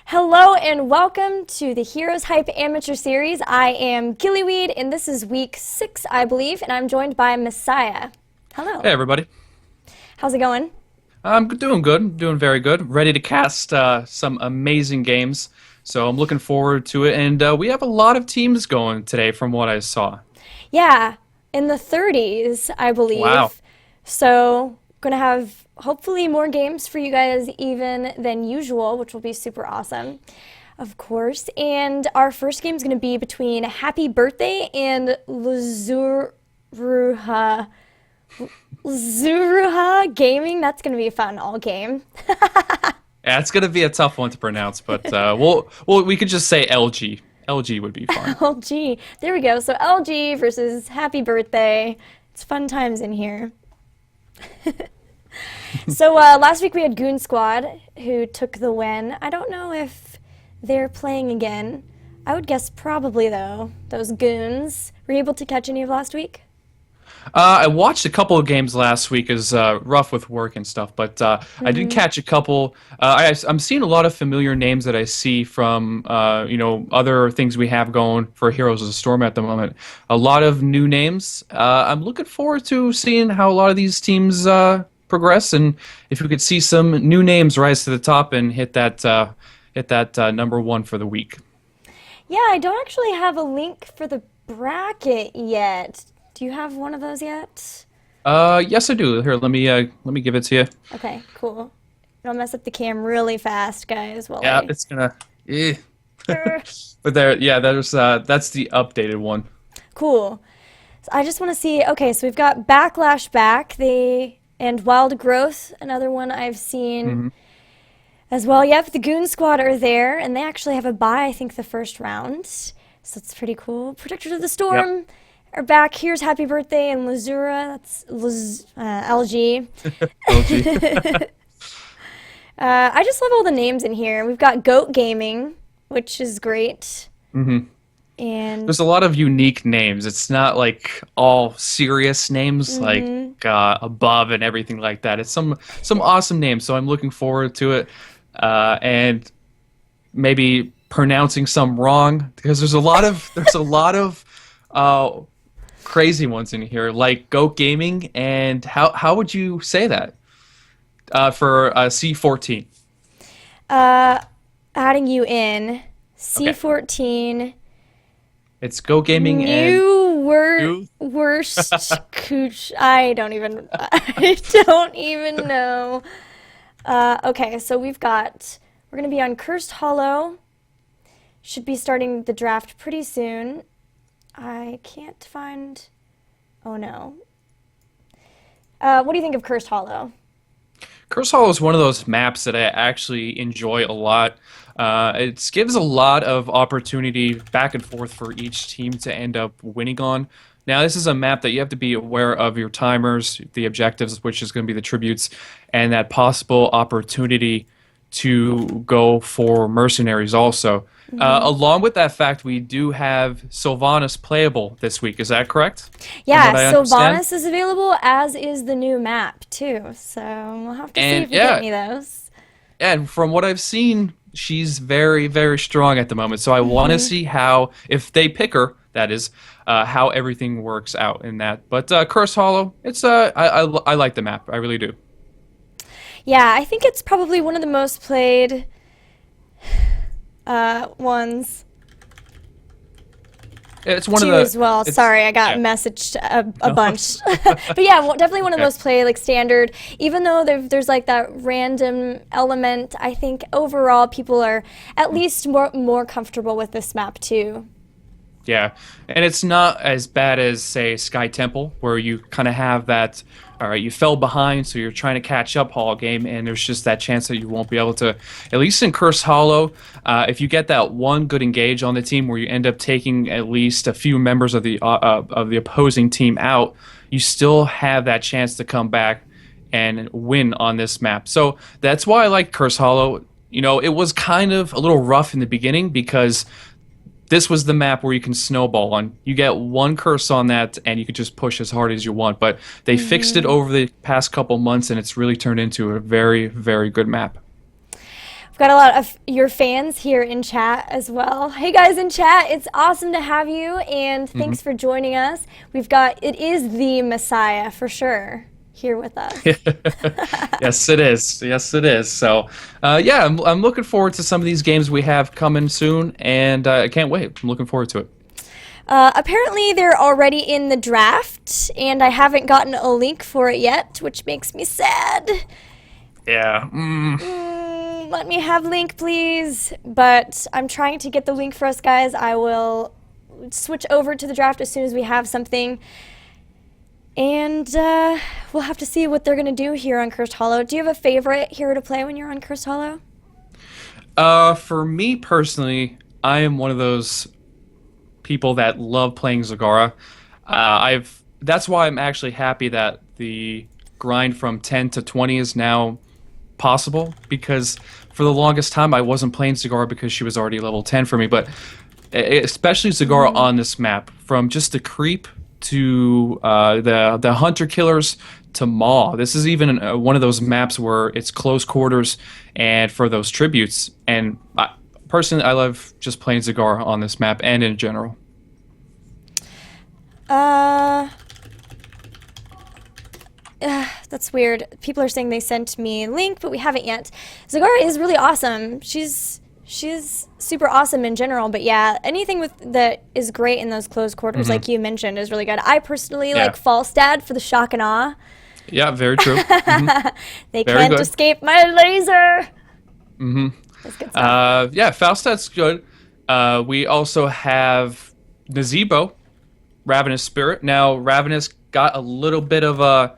Hello and welcome to the HeroesHype Amateur Series. I am Gillyweed and this is week 6, I believe, and I'm joined by Mehsiah. Hello. Hey everybody. How's it going? I'm doing good, doing very good. Ready to cast some amazing games, so I'm looking forward to it. And we have a lot of teams going today from what I saw. Yeah, in the 30s, I Wow. believe. So, gonna have hopefully more games for you guys even than usual, which will be super awesome, of course. And our first game is gonna be between Happy Birthday and Zuruha Gaming. That's gonna be a fun all game. Yeah, it's gonna be a tough one to pronounce, but we could just say LG. LG would be fine. LG. There we go. So LG versus Happy Birthday. It's fun times in here. So last week we had Goon Squad who took the win. I don't know if they're playing again. I would guess probably though. Those goons. Were you able to catch any of last week? I watched a couple of games last week, as rough with work and stuff, but I did catch a couple. I'm seeing a lot of familiar names that I see from other things we have going for Heroes of the Storm at the moment. A lot of new names. I'm looking forward to seeing how a lot of these teams progress, and if we could see some new names rise to the top and hit that number one for the week. Yeah, I don't actually have a link for the bracket yet. Do you have one of those yet? Yes, I do. Here, let me give it to you. Okay, cool. Don't mess up the cam really fast, guys, while Yeah, I... it's gonna. Eh. But there, yeah, that's the updated one. Cool. So I just want to see. Okay, so we've got Backlash back. And Wild Growth, another one I've seen Hmm. as well. Yep, the Goon Squad are there, and they actually have a bye, I think, the first round. So it's pretty cool. Protectors of the Yep. Storm are back. Here's Happy Birthday and Lazura. That's LG. LG. I just love all the names in here. We've got Goat Gaming, which is great. Hmm. And There's a lot of unique names. It's not like all serious names like Above and everything like that. It's some awesome names. So I'm looking forward to it, and maybe pronouncing some wrong because there's a lot of uh, crazy ones in here like Goat Gaming and how would you say that for C14? adding you in, Okay, C14. it's Goat Gaming and you. Worst cooch. I don't even know. Okay, so we're gonna be on Cursed Hollow. Should be starting the draft pretty soon. I can't find, oh no. What do you think of Cursed Hollow? Curse Hall is one of those maps that I actually enjoy a lot. It gives a lot of opportunity back and forth for each team to end up winning on. Now, this is a map that you have to be aware of your timers, the objectives, which is going to be the tributes, and that possible opportunity to go for mercenaries also. Along with that fact, we do have Sylvanas playable this week. Is that correct? From Yeah, what I understand? Sylvanas is available, as is the new map too. So we'll have to see And if we get yeah, any of those. and from what I've seen, she's very, very strong at the moment. So I want to see how, if they pick her, that is, how everything works out in that. But Curse Hollow, I like the map. I really do. Yeah, I think it's probably one of the most played ones It's one of too the. as well. It's Sorry, I got yeah. messaged a No. bunch. But yeah, definitely one of the Okay. most played, like standard. Even though there's like that random element, I think overall people are at least more comfortable with this map too. Yeah, and it's not as bad as, say, Sky Temple, where you kind of have that, all right, you fell behind, so you're trying to catch up all game, and there's just that chance that you won't be able to, at least in Curse Hollow, if you get that one good engage on the team where you end up taking at least a few members of the opposing team out, you still have that chance to come back and win on this map. So that's why I like Curse Hollow. You know, it was kind of a little rough in the beginning because this was the map where you can snowball on. You get one curse on that, and you can just push as hard as you want. But they fixed it over the past couple months, and it's really turned into a very, very good map. We've got a lot of your fans here in chat as well. Hey guys in chat, it's awesome to have you, and thanks for joining us. It is the Mehsiah for sure here with us. Yes, it is. Yes, it is. So, yeah, I'm looking forward to some of these games we have coming soon, and I can't wait. I'm looking forward to it. Apparently they're already in the draft, and I haven't gotten a link for it yet, which makes me sad. Yeah. Let me have link, please. But I'm trying to get the link for us, guys. I will switch over to the draft as soon as we have something. And we'll have to see what they're going to do here on Cursed Hollow. Do you have a favorite hero to play when you're on Cursed Hollow? For me personally, I am one of those people that love playing Zagara. That's why I'm actually happy that the grind from 10 to 20 is now possible, because for the longest time I wasn't playing Zagara because she was already level 10 for me, but especially Zagara on this map, from just the creep to the hunter killers to Maw. This is even one of those maps where it's close quarters and for those tributes, and personally, I love just playing Zagara on this map and in general. That's weird. People are saying they sent me a link, but we haven't yet. Zagara is really awesome. She's super awesome in general, but yeah, anything that is great in those close quarters, like you mentioned, is really good. I personally like Falstad for the shock and awe. Yeah, very true. They Very can't good. escape my laser. That's good stuff. Yeah, Falstad's good. We also have Nazebo, Ravenous Spirit. Now, Ravenous got a little bit of a,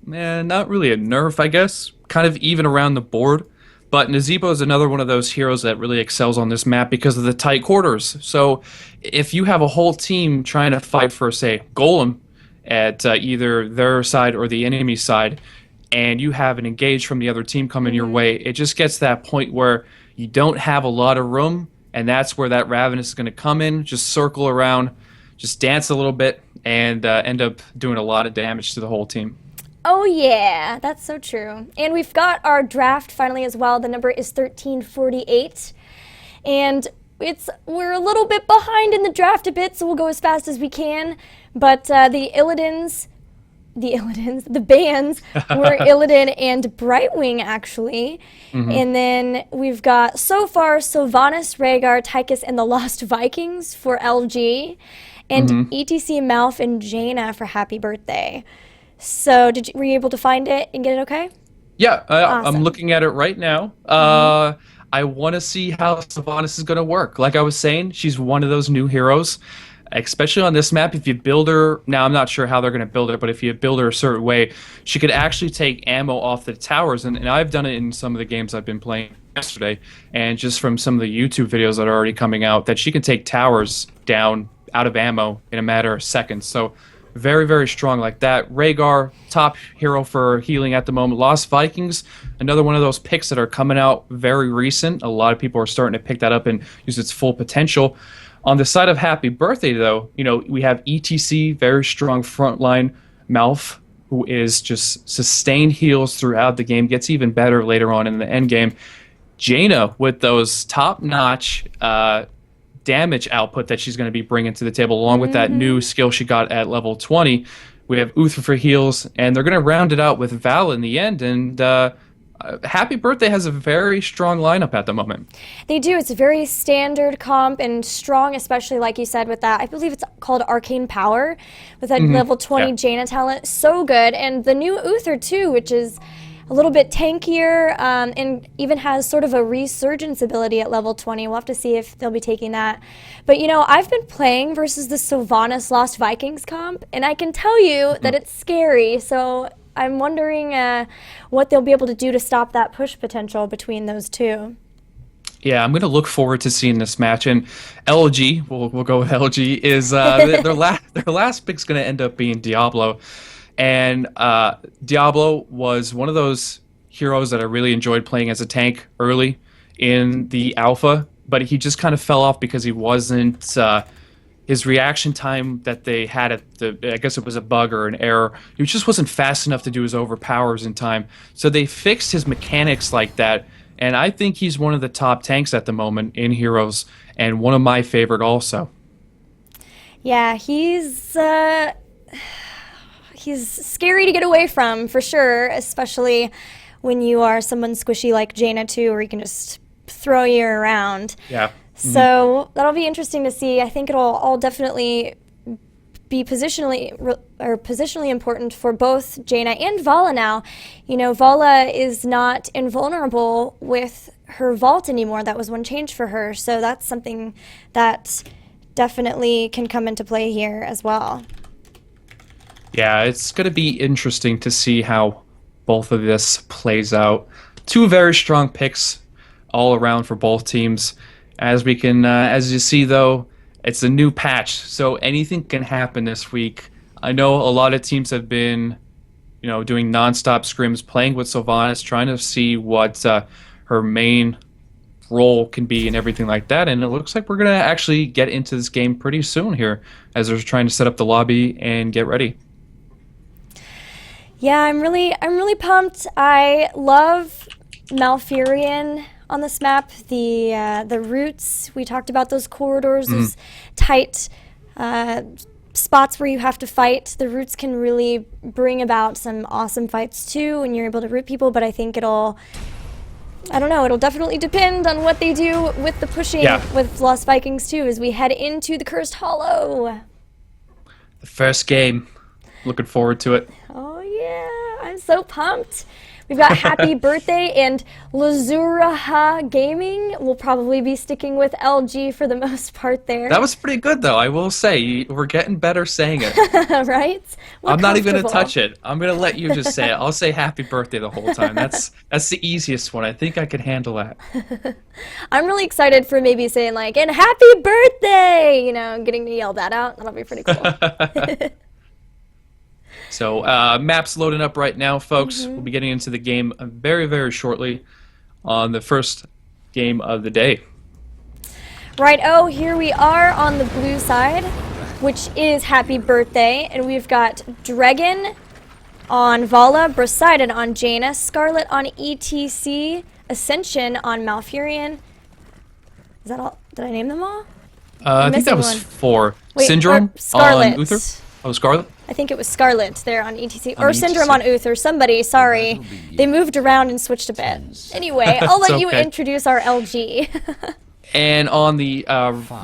not really a nerf, I guess, kind of even around the board. But Nazebo is another one of those heroes that really excels on this map because of the tight quarters. So if you have a whole team trying to fight for, say, Golem at either their side or the enemy side, and you have an engage from the other team coming your way, it just gets to that point where you don't have a lot of room, and that's where that Ravenous is going to come in, just circle around, just dance a little bit, and end up doing a lot of damage to the whole team. Oh yeah, that's so true. And we've got our draft finally as well. The number is 1348. And we're a little bit behind in the draft a bit, so we'll go as fast as we can. But the bands were Illidan and Brightwing, actually. And then we've got, so far, Sylvanas, Rhaegar, Tychus, and the Lost Vikings for LG. And ETC, Malf, and Jaina for Happy Birthday. So were you able to find it and get it okay? Yeah, Awesome. I'm looking at it right now. I want to see how Sylvanas is going to work. Like I was saying, she's one of those new heroes, especially on this map. If you build her, now I'm not sure how they're going to build her, but if you build her a certain way, she could actually take ammo off the towers. And I've done it in some of the games I've been playing yesterday, and just from some of the YouTube videos that are already coming out, that she can take towers down out of ammo in a matter of seconds. So very, very strong like that. Rhaegar, top hero for healing at the moment. Lost Vikings, another one of those picks that are coming out very recent. A lot of people are starting to pick that up and use its full potential. On the side of Happy Birthday, though, we have ETC, very strong frontline. Malf, who is just sustained heals throughout the game, gets even better later on in the end game. Jaina with those top-notch damage output that she's going to be bringing to the table, along with that new skill she got at level 20. We have Uther for heals, and they're going to round it out with Val in the end. And Happy Birthday has a very strong lineup at the moment. They do. It's a very standard comp and strong, especially like you said with that. I believe it's called Arcane Power with that level 20 Jaina talent. So good. And the new Uther too, which is a little bit tankier and even has sort of a resurgence ability at level 20. We'll have to see if they'll be taking that. But I've been playing versus the Sylvanas Lost Vikings comp, and I can tell you that it's scary. So I'm wondering what they'll be able to do to stop that push potential between those two. Yeah, I'm going to look forward to seeing this match. And LG, we'll go with LG, is their last pick's going to end up being Diablo. And Diablo was one of those heroes that I really enjoyed playing as a tank early in the alpha, but he just kind of fell off because he wasn't his reaction time that they had at I guess it was a bug or an error, he just wasn't fast enough to do his overpowers in time. So they fixed his mechanics like that, and I think he's one of the top tanks at the moment in Heroes, and one of my favorite also. Yeah, he's scary to get away from for sure, especially when you are someone squishy like Jaina too, where he can just throw you around. Yeah. So that'll be interesting to see. I think it'll all definitely be positionally important for both Jaina and Vala now. You know, Vala is not invulnerable with her vault anymore. That was one change for her. So that's something that definitely can come into play here as well. Yeah, it's going to be interesting to see how both of this plays out. Two very strong picks all around for both teams. As we can, as you see though, it's a new patch, so anything can happen this week. I know a lot of teams have been, doing non-stop scrims, playing with Sylvanas, trying to see what her main role can be and everything like that. And it looks like we're gonna actually get into this game pretty soon here, as they're trying to set up the lobby and get ready. Yeah, I'm really pumped. I love Malfurion on this map. The routes, we talked about those corridors, those tight spots where you have to fight. The routes can really bring about some awesome fights too when you're able to root people, but I think it'll definitely depend on what they do with the pushing with Lost Vikings too as we head into the Cursed Hollow. The first game. Looking forward to it. Oh yeah, I'm so pumped. We've got Happy Birthday and Lazuraha Gaming will probably be sticking with LG for the most part there. That was pretty good, though. I will say we're getting better saying it. Right? I'm not even gonna touch it. I'm gonna let you just say it. I'll say Happy Birthday the whole time. That's the easiest one. I think I can handle that. I'm really excited for maybe saying like, and Happy Birthday! Getting to yell that out. That'll be pretty cool. So, map's loading up right now, folks. We'll be getting into the game very, very shortly on the first game of the day. Right, here we are on the blue side, which is Happy Birthday, and we've got Dragon on Vala, Poseidon on Jaina, Scarlet on ETC, Ascension on Malfurion. Is that all? Did I name them all? I think that was 4. Wait, Syndrome Scarlet. on Uther. Oh, Scarlet? I think it was Scarlet there on ETC. On Or ETC. Syndrome on Uther. Somebody, sorry. They moved around and switched a bit. Anyway, I'll let you introduce our LG. And on the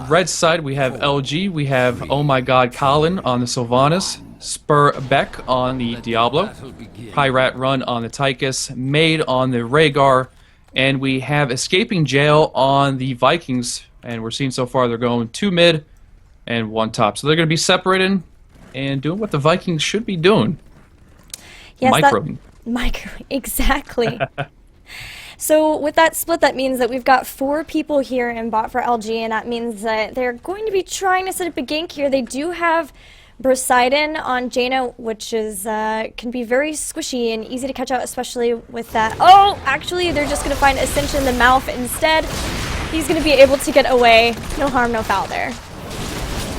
red side, we have LG. We have Oh My God Colin on the Sylvanas. Spur Beck on the Diablo. Pyrat Run on the Tychus. Maid on the Rhaegar. And we have Escaping Jail on the Vikings. And we're seeing so far they're going 2 mid and 1 top. So they're going to be separated and doing what the Vikings should be doing. Yes, Microing. Exactly. So with that split, that means that we've got 4 people here in bot for LG, and that means that they're going to be trying to set up a gank here. They do have Poseidon on Jaina, which is can be very squishy and easy to catch out, especially with that. Oh, actually, they're just going to find Ascension in the mouth instead. He's going to be able to get away. No harm, no foul there.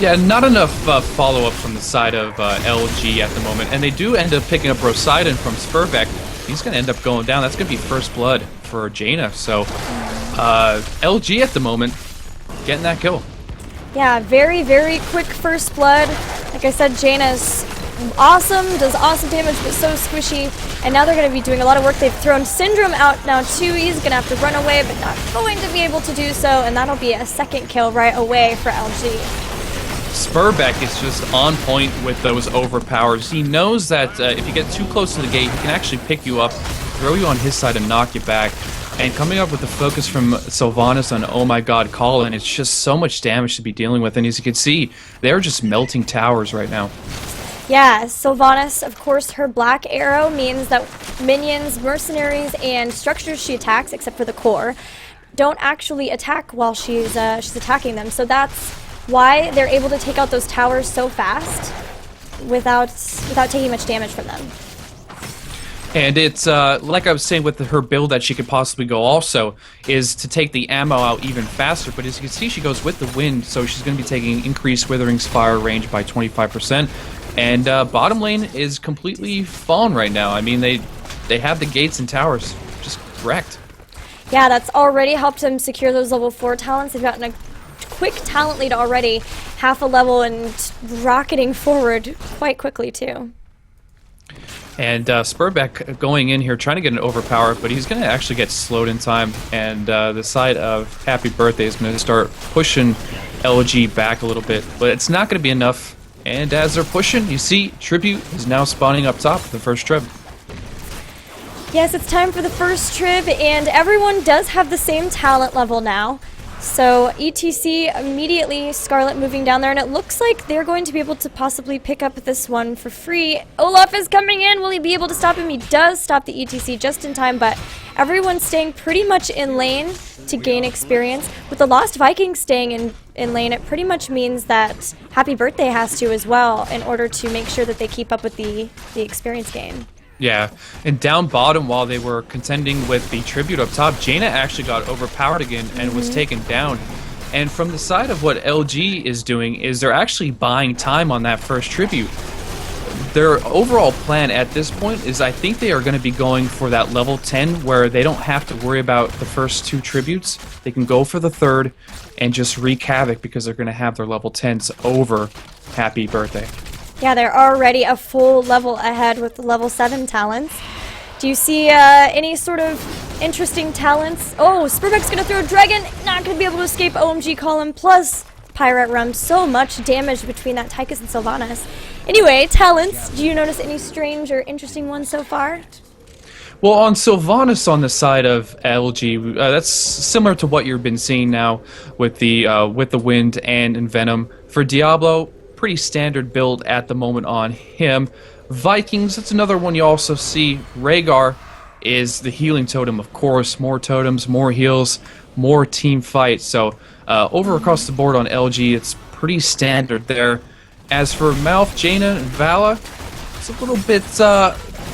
Yeah, not enough follow-up from the side of LG at the moment. And they do end up picking up Poseidon from Spurbeck. He's going to end up going down. That's going to be first blood for Jaina. So LG at the moment getting that kill. Yeah, very, very quick first blood. Like I said, Jaina's awesome, does awesome damage, but so squishy. And now they're going to be doing a lot of work. They've thrown Syndrome out now too. He's going to have to run away, but not going to be able to do so. And that'll be a second kill right away for LG. Spurbeck is just on point with those overpowers. He knows that if you get too close to the gate, he can actually pick you up, throw you on his side, and knock you back. And coming up with the focus from Sylvanas on Oh My God Colin, it's just so much damage to be dealing with. And as you can see, they're just melting towers right now. Yeah, Sylvanas, of course, her black arrow means that minions, mercenaries, and structures she attacks, except for the core, don't actually attack while she's attacking them. So that's why they're able to take out those towers so fast without taking much damage from them. And it's, like I was saying with her build that she could possibly go also, is to take the ammo out even faster. But as you can see, she goes with the wind, so she's going to be taking increased Withering Spire range by 25%. And bottom lane is completely fallen right now. I mean, they have the gates and towers just wrecked. Yeah, that's already helped them secure those level 4 talents. They've gotten a quick talent lead already, half a level and rocketing forward quite quickly too. And Spurbeck going in here trying to get an overpower, but he's going to actually get slowed in time. And the side of Happy Birthday is going to start pushing LG back a little bit, but it's not going to be enough. And as they're pushing, you see Tribute is now spawning up top for the first trip. Yes, it's time for the first trip, and everyone does have the same talent level now. So ETC immediately, Scarlet moving down there, and it looks like they're going to be able to possibly pick up this one for free. Olaf is coming in. Will he be able to stop him? He does stop the ETC just in time, but everyone's staying pretty much in lane to gain experience. With the Lost Vikings staying in lane, it pretty much means that Happy Birthday has to as well in order to make sure that they keep up with the experience gain. Yeah, and down bottom while they were contending with the Tribute up top, Jaina actually got overpowered again and was taken down. And from the side of what LG is doing is they're actually buying time on that first Tribute. Their overall plan at this point is I think they are going to be going for that level 10 where they don't have to worry about the first 2 Tributes. They can go for the third and just wreak havoc because they're going to have their level 10s over Happy Birthday. Yeah, they're already a full level ahead with the level 7 talents. Do you see any sort of interesting talents? Oh, Spurbeck's going to throw a dragon. Not going to be able to escape OMG Column plus Pirate Rum. So much damage between that Tychus and Sylvanas. Anyway, talents. Do you notice any strange or interesting ones so far? Well, on Sylvanas on the side of LG, that's similar to what you've been seeing now with the Wind and Envenom. For Diablo, pretty standard build at the moment on him. Vikings, that's another one you also see. Rhaegar is the healing totem, of course. More totems, more heals, more team fight. So over across the board on LG, it's pretty standard there. As for Malf, Jaina, and Vala, it's a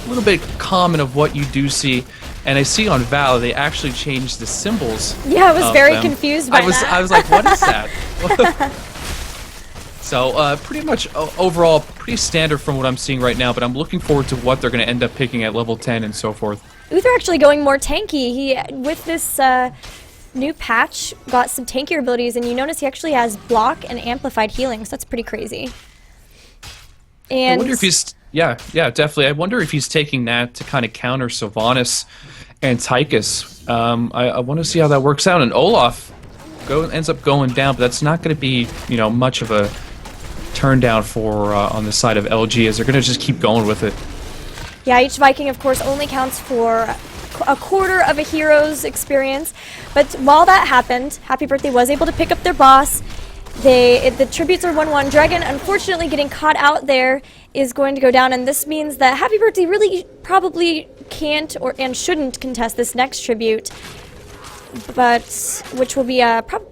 little bit common of what you do see. And I see on Vala, they actually changed the symbols. Yeah, I was very confused by that. I was like, what is that? So pretty much overall pretty standard from what I'm seeing right now, but I'm looking forward to what they're going to end up picking at level 10 and so forth. Uther actually going more tanky. He, with this new patch, got some tankier abilities, and you notice he actually has block and amplified healing, so that's pretty crazy. And I wonder if he's, yeah, definitely. I wonder if he's taking that to kind of counter Sylvanas and Tychus. I want to see how that works out, and Olaf ends up going down, but that's not going to be, much of a turn down for on the side of LG, as they're going to just keep going with it. Yeah, each Viking, of course, only counts for a quarter of a hero's experience. But while that happened, Happy Birthday was able to pick up their boss. The tributes are 1-1. Dragon, unfortunately, getting caught out there is going to go down, and this means that Happy Birthday really probably can't and shouldn't contest this next tribute, but which will be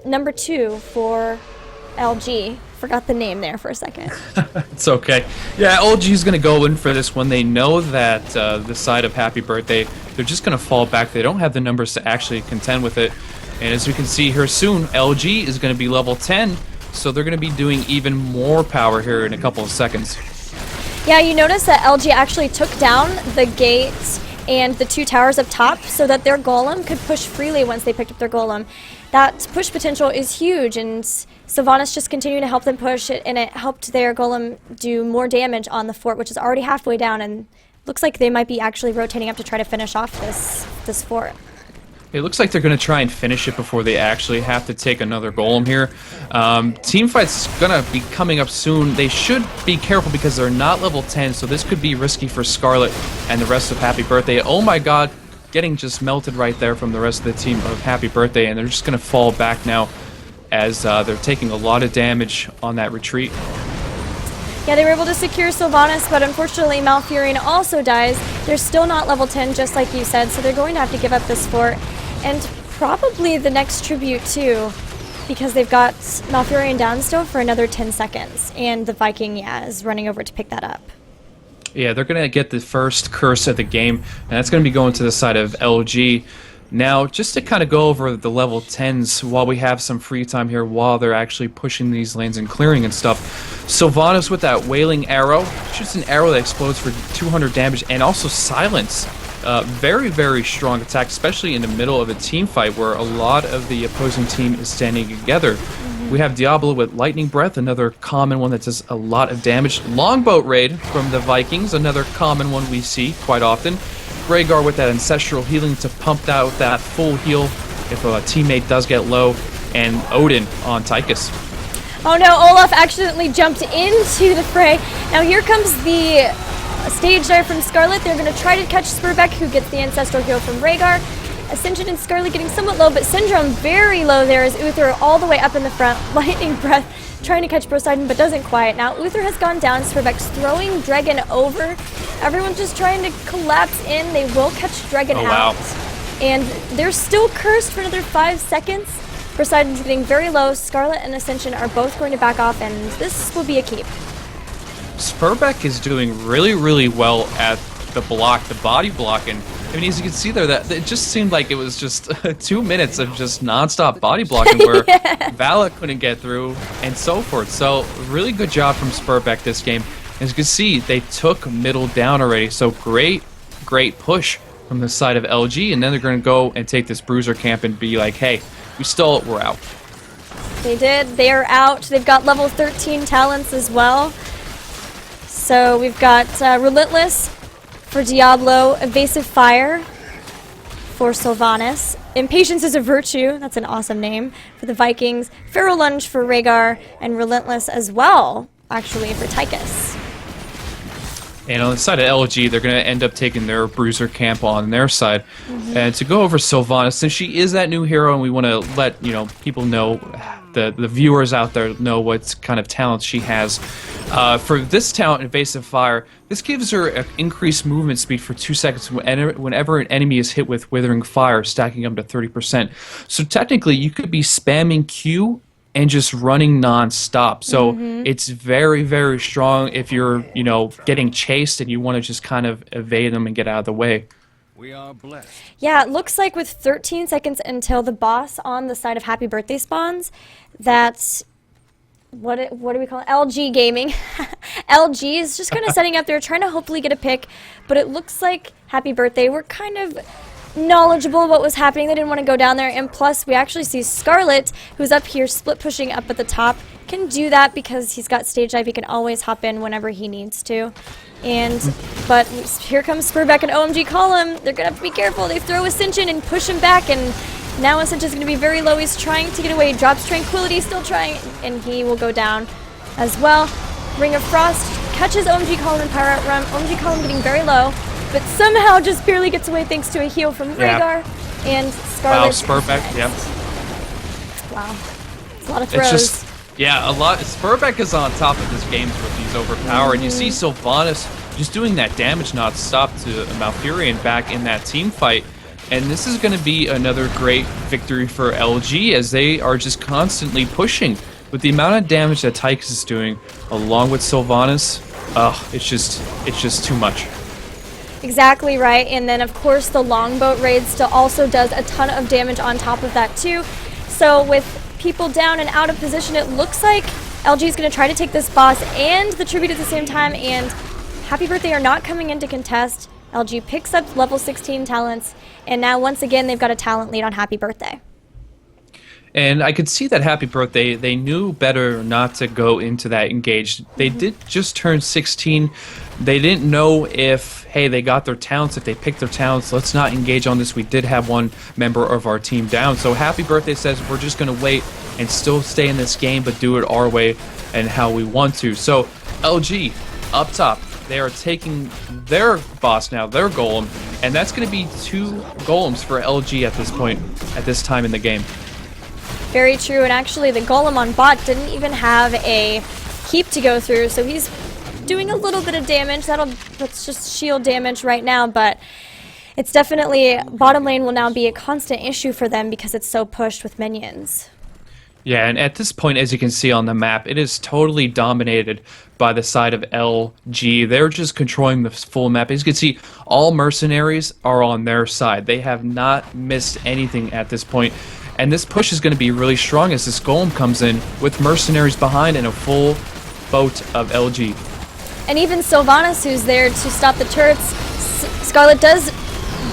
number 2 for LG. Forgot the name there for a second. It's okay. Yeah, LG's going to go in for this one. They know that the side of Happy Birthday, they're just going to fall back. They don't have the numbers to actually contend with it. And as we can see here soon, LG is going to be level 10, so they're going to be doing even more power here in a couple of seconds. Yeah, you notice that LG actually took down the gates and the 2 towers up top so that their golem could push freely once they picked up their golem. That push potential is huge, and Sylvanas just continuing to help them push it, and it helped their golem do more damage on the fort, which is already halfway down, and looks like they might be actually rotating up to try to finish off this fort. It looks like they're going to try and finish it before they actually have to take another golem here. Teamfight's going to be coming up soon. They should be careful because they're not level 10, so this could be risky for Scarlet and the rest of Happy Birthday. Oh my god, getting just melted right there from the rest of the team of Happy Birthday, and they're just going to fall back now as they're taking a lot of damage on that retreat. Yeah, they were able to secure Sylvanas, but unfortunately Malfurion also dies. They're still not level 10, just like you said, so they're going to have to give up this fort. And probably the next tribute too, because they've got Malfurion down still for another 10 seconds. And the Viking, is running over to pick that up. Yeah, they're going to get the first curse of the game, and that's going to be going to the side of LG. Now, just to kind of go over the level 10s while we have some free time here, while they're actually pushing these lanes and clearing and stuff. Sylvanas with that Wailing Arrow, shoots an arrow that explodes for 200 damage, and also Silence very, very strong attack, especially in the middle of a team fight where a lot of the opposing team is standing together. We have Diablo with Lightning Breath, another common one that does a lot of damage. Longboat Raid from the Vikings, another common one we see quite often. Rhaegar with that Ancestral Healing to pump out that full heal if a teammate does get low. And Odin on Tychus. Oh no, Olaf accidentally jumped into the fray. Now here comes the stage dive from Scarlet. They're going to try to catch Spurbeck, who gets the Ancestral Heal from Rhaegar. Ascension and Scarlet getting somewhat low, but Syndrome very low there as Uther all the way up in the front. Lightning Breath trying to catch Poseidon, but doesn't quite. Now Uther has gone down. Spurbeck's throwing Dragon over. Everyone's just trying to collapse in. They will catch Dragon out. Wow. And they're still cursed for another 5 seconds. Poseidon's getting very low. Scarlet and Ascension are both going to back off, and this will be a keep. Spurbeck is doing really, really well at the body block, and I mean, as you can see there, that it just seemed like it was just 2 minutes of just nonstop body blocking where Vala couldn't get through and so forth. So really good job from Spurbeck this game. As you can see, they took middle down already. So great push from the side of LG, and then they're going to go and take this bruiser camp and be like, hey, we stole it, we're out. They did. They are out. They've got level 13 talents as well. So we've got Relentless for Diablo, Evasive Fire for Sylvanas, Impatience is a Virtue, that's an awesome name, for the Vikings, Feral Lunge for Rhaegar, and Relentless as well, actually, for Tychus. And on the side of LG, they're going to end up taking their bruiser camp on their side. And to go over Sylvanas, since she is that new hero, and we want to let people know, the viewers out there know what kind of talent she has. For this talent, Evasive Fire, this gives her an increased movement speed for 2 seconds whenever an enemy is hit with Withering Fire, stacking up to 30%. So technically, you could be spamming Q and just running non-stop. So it's very, very strong if you're, getting chased and you want to just kind of evade them and get out of the way. We are blessed. Yeah, it looks like with 13 seconds until the boss on the side of Happy Birthday spawns, that's what do we call it? LG Gaming. LG is just kind of setting up there, trying to hopefully get a pick, but it looks like Happy Birthday were kind of knowledgeable of what was happening. They didn't want to go down there, and plus we actually see Scarlet, who's up here split pushing up at the top, can do that because he's got stage dive. He can always hop in whenever he needs to. But here comes Spurbeck and OMG Column. They're gonna have to be careful. They throw Ascension and push him back, and now Ascension's gonna be very low. He's trying to get away. Drops Tranquility, still trying, and he will go down as well. Ring of Frost catches OMG Column and Power Out Run. OMG Column getting very low, but somehow just barely gets away thanks to a heal from Rhaegar and Scarlet. Wow, Spurbeck, yep. Wow, it's a lot of throws. Yeah, a lot. Spurbeck is on top of this game with these overpowered. You see Sylvanas just doing that damage not stop to Malfurion back in that team fight. And this is going to be another great victory for LG as they are just constantly pushing. With the amount of damage that Tychus is doing, along with Sylvanas, it's just too much. Exactly right, and then of course the Longboat Raid still also does a ton of damage on top of that too. So with people down and out of position, it looks like LG is going to try to take this boss and the tribute at the same time, and Happy Birthday are not coming in to contest. LG picks up level 16 talents, and now once again they've got a talent lead on Happy Birthday. And I could see that Happy Birthday, they knew better not to go into that engaged. They did just turn 16. They didn't know if, hey, they got their talents. If they picked their talents, let's not engage on this. We did have one member of our team down. So Happy Birthday says we're just going to wait and still stay in this game, but do it our way and how we want to. So LG, up top, they are taking their boss now, their golem, and that's going to be 2 golems for LG at this point, at this time in the game. Very true, and actually the golem on bot didn't even have a keep to go through, so he's doing a little bit of damage. That's just shield damage right now, but it's definitely, bottom lane will now be a constant issue for them because it's so pushed with minions. Yeah, and at this point, as you can see on the map, it is totally dominated by the side of LG. They're just controlling the full map. As you can see, all mercenaries are on their side. They have not missed anything at this point. And this push is going to be really strong as this golem comes in with mercenaries behind and a full boat of LG. And even Sylvanas, who's there to stop the turrets, Scarlet does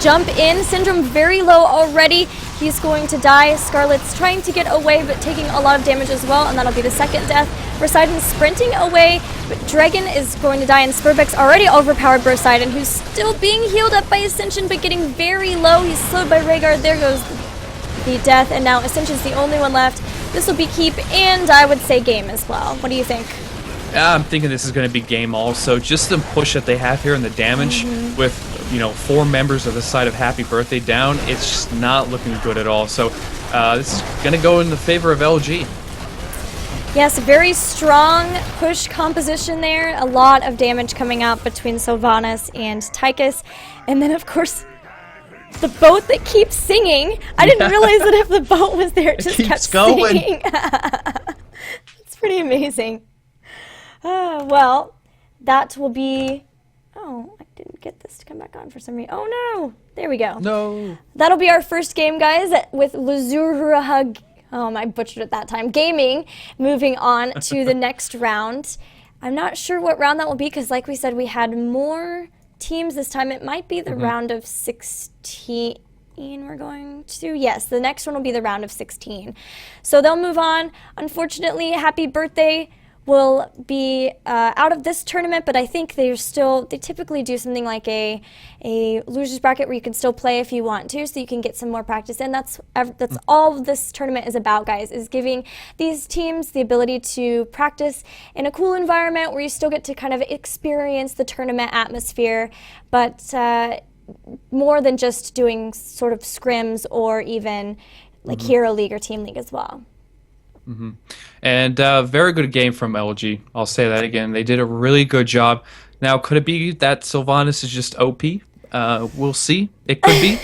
jump in. Syndrome very low already. He's going to die. Scarlet's trying to get away, but taking a lot of damage as well, and that'll be the second death. Poseidon sprinting away, but Dragon is going to die, and Spurbeck's already overpowered Poseidon, who's still being healed up by Ascension, but getting very low. He's slowed by Rhaegar. There goes the death, and now Ascension's the only one left. This will be keep, and I would say game as well. What do you think? I'm thinking this is going to be game also. Just the push that they have here and the damage with, 4 members of the side of Happy Birthday down, it's just not looking good at all. So this is going to go in the favor of LG. Yes, very strong push composition there. A lot of damage coming out between Sylvanas and Tychus. And then, of course, the boat that keeps singing. I didn't realize that if the boat was there, it just kept going. singing. It's pretty amazing. Well, that will be... Oh, I didn't get this to come back on for some reason. Oh, no. There we go. No. That'll be our first game, guys, with Lazurahag. I butchered it that time. Gaming, moving on to the next round. I'm not sure what round that will be because, like we said, we had more teams this time. It might be the round of 16 we're going to. Yes, the next one will be the round of 16. So they'll move on. Unfortunately, Happy Birthday will be out of this tournament, but I think they typically do something like a loser's bracket where you can still play if you want to, so you can get some more practice in. That's all this tournament is about, guys, is giving these teams the ability to practice in a cool environment where you still get to kind of experience the tournament atmosphere, but more than just doing sort of scrims or even like Hero League or Team League as well. And very good game from LG. I'll say that again. They did a really good job. Now, could it be that Sylvanas is just OP? We'll see. It could be.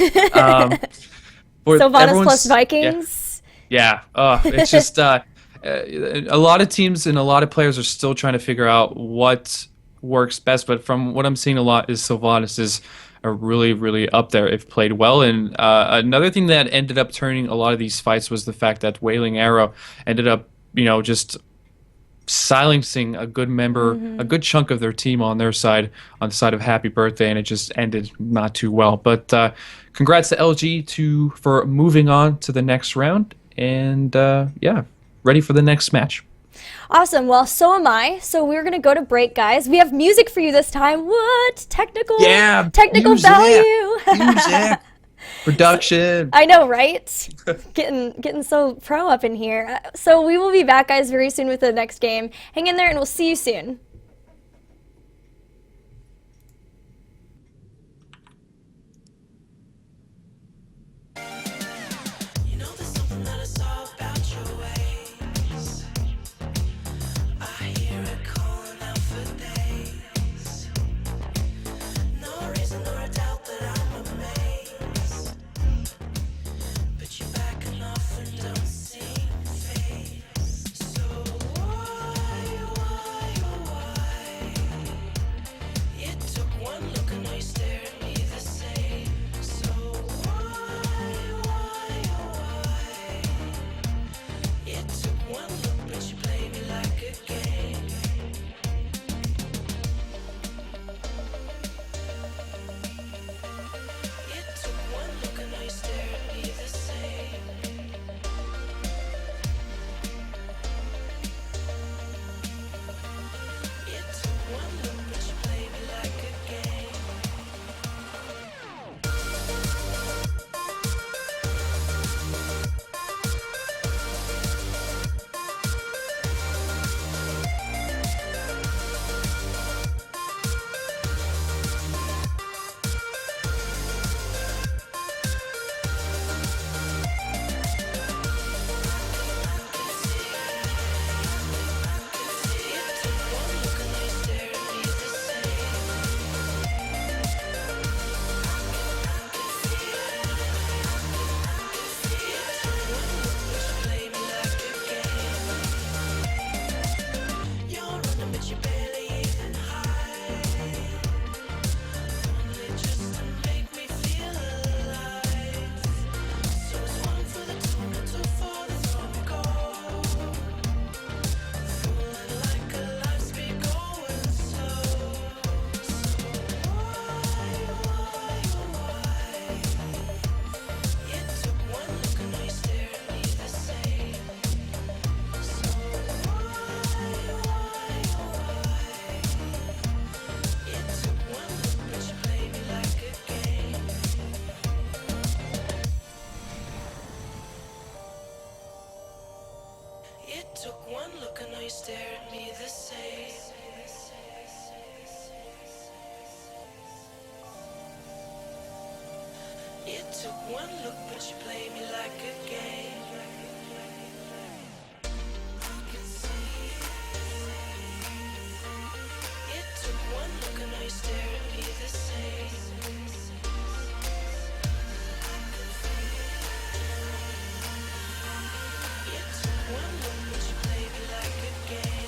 Sylvanas plus Vikings? Yeah. It's just a lot of teams and a lot of players are still trying to figure out what works best. But from what I'm seeing a lot is Sylvanas is really, really up there if played well. And another thing that ended up turning a lot of these fights was the fact that Wailing Arrow ended up, just silencing a good member, a good chunk of their team on their side, on the side of Happy Birthday, and it just ended not too well. But congrats to LG for moving on to the next round, and ready for the next match. Awesome. Well, so am I. So we're going to go to break, guys. We have music for you this time. What? Technical music. value. Music. Production. I know, right? Getting so pro up in here. So we will be back, guys, very soon with the next game. Hang in there, and we'll see you soon. took one look, but you played me like a game. I can see it took one look and now you stare at me the same. It took one look, but you played me like a game.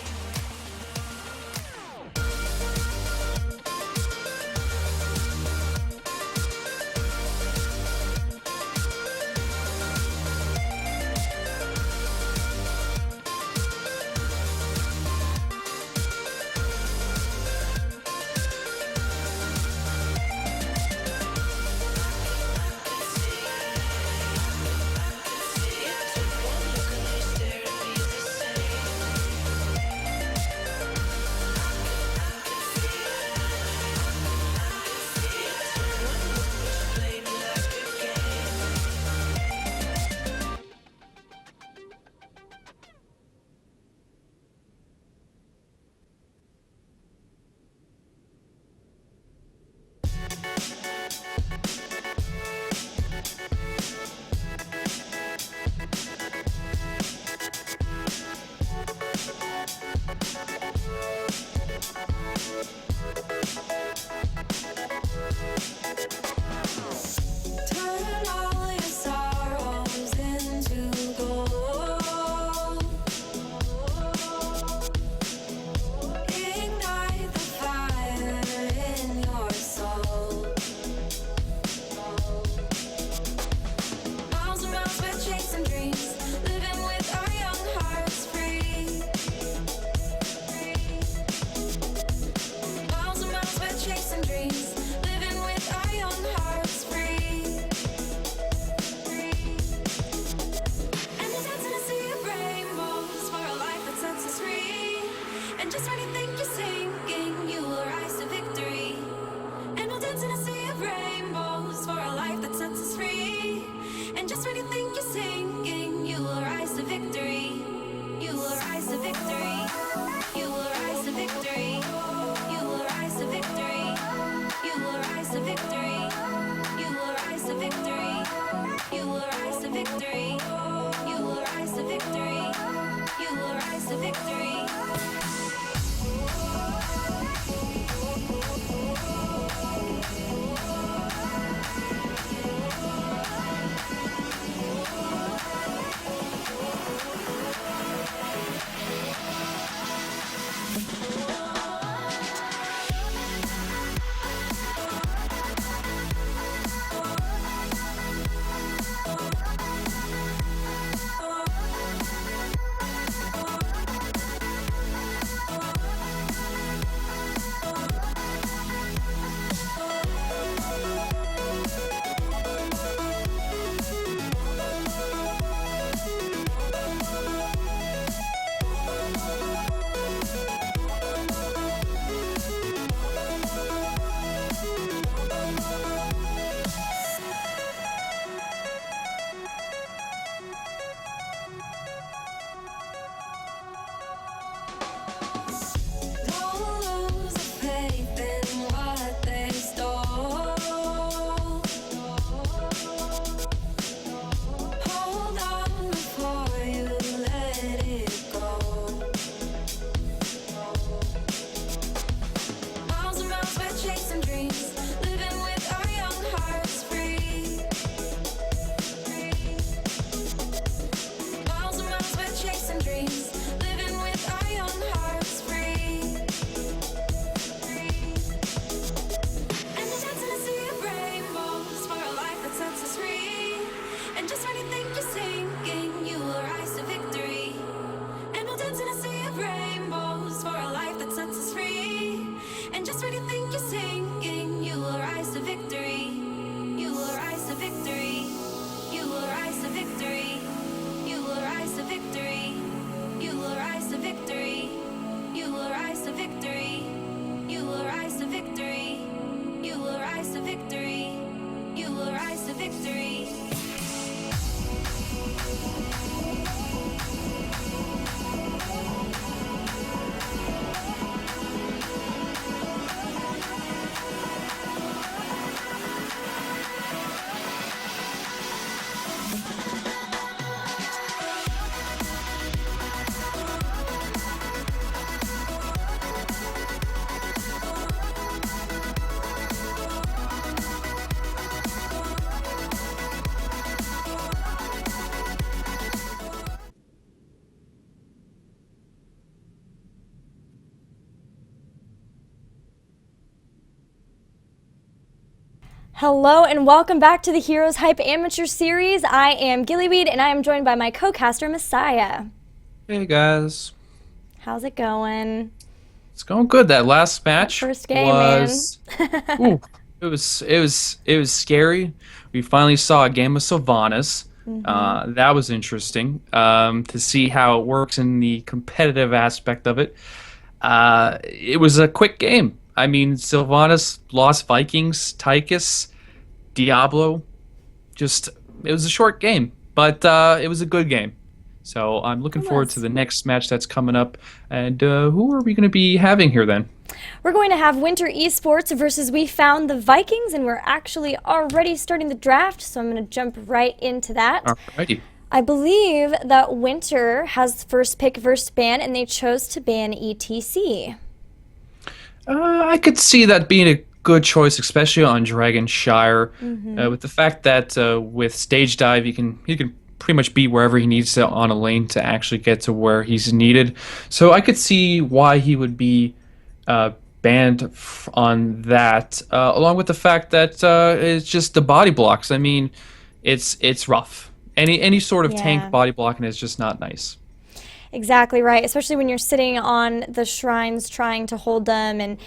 Hello and welcome back to the Heroes Hype Amateur Series. I am Gillyweed and I am joined by my co-caster Mehsiah. Hey guys, How's it going? it's going good. That last match First game, was, man. ooh, it was scary. We finally saw a game of Sylvanas. That was interesting to see how it works in the competitive aspect of it. It was a quick game. I mean, Sylvanas lost Vikings, Tychus, Diablo. Just it was a short game, but it was a good game. So I'm looking It forward was. to the next match that's coming up. And who are we going to be having here then? We're going to have Winter Esports versus We Found the Vikings, and we're actually already starting the draft, so I'm going to jump right into that. Alrighty. I believe that Winter has first pick, first ban, and they chose to ban ETC. I could see that being a good choice, especially on Dragonshire, with the fact that with stage dive he can pretty much be wherever he needs to on a lane to actually get to where he's needed. So I could see why he would be banned on that, along with the fact that it's just the body blocks. I mean, it's rough. Any sort of Yeah. tank body blocking is just not nice. Exactly right, especially when you're sitting on the shrines trying to hold them, and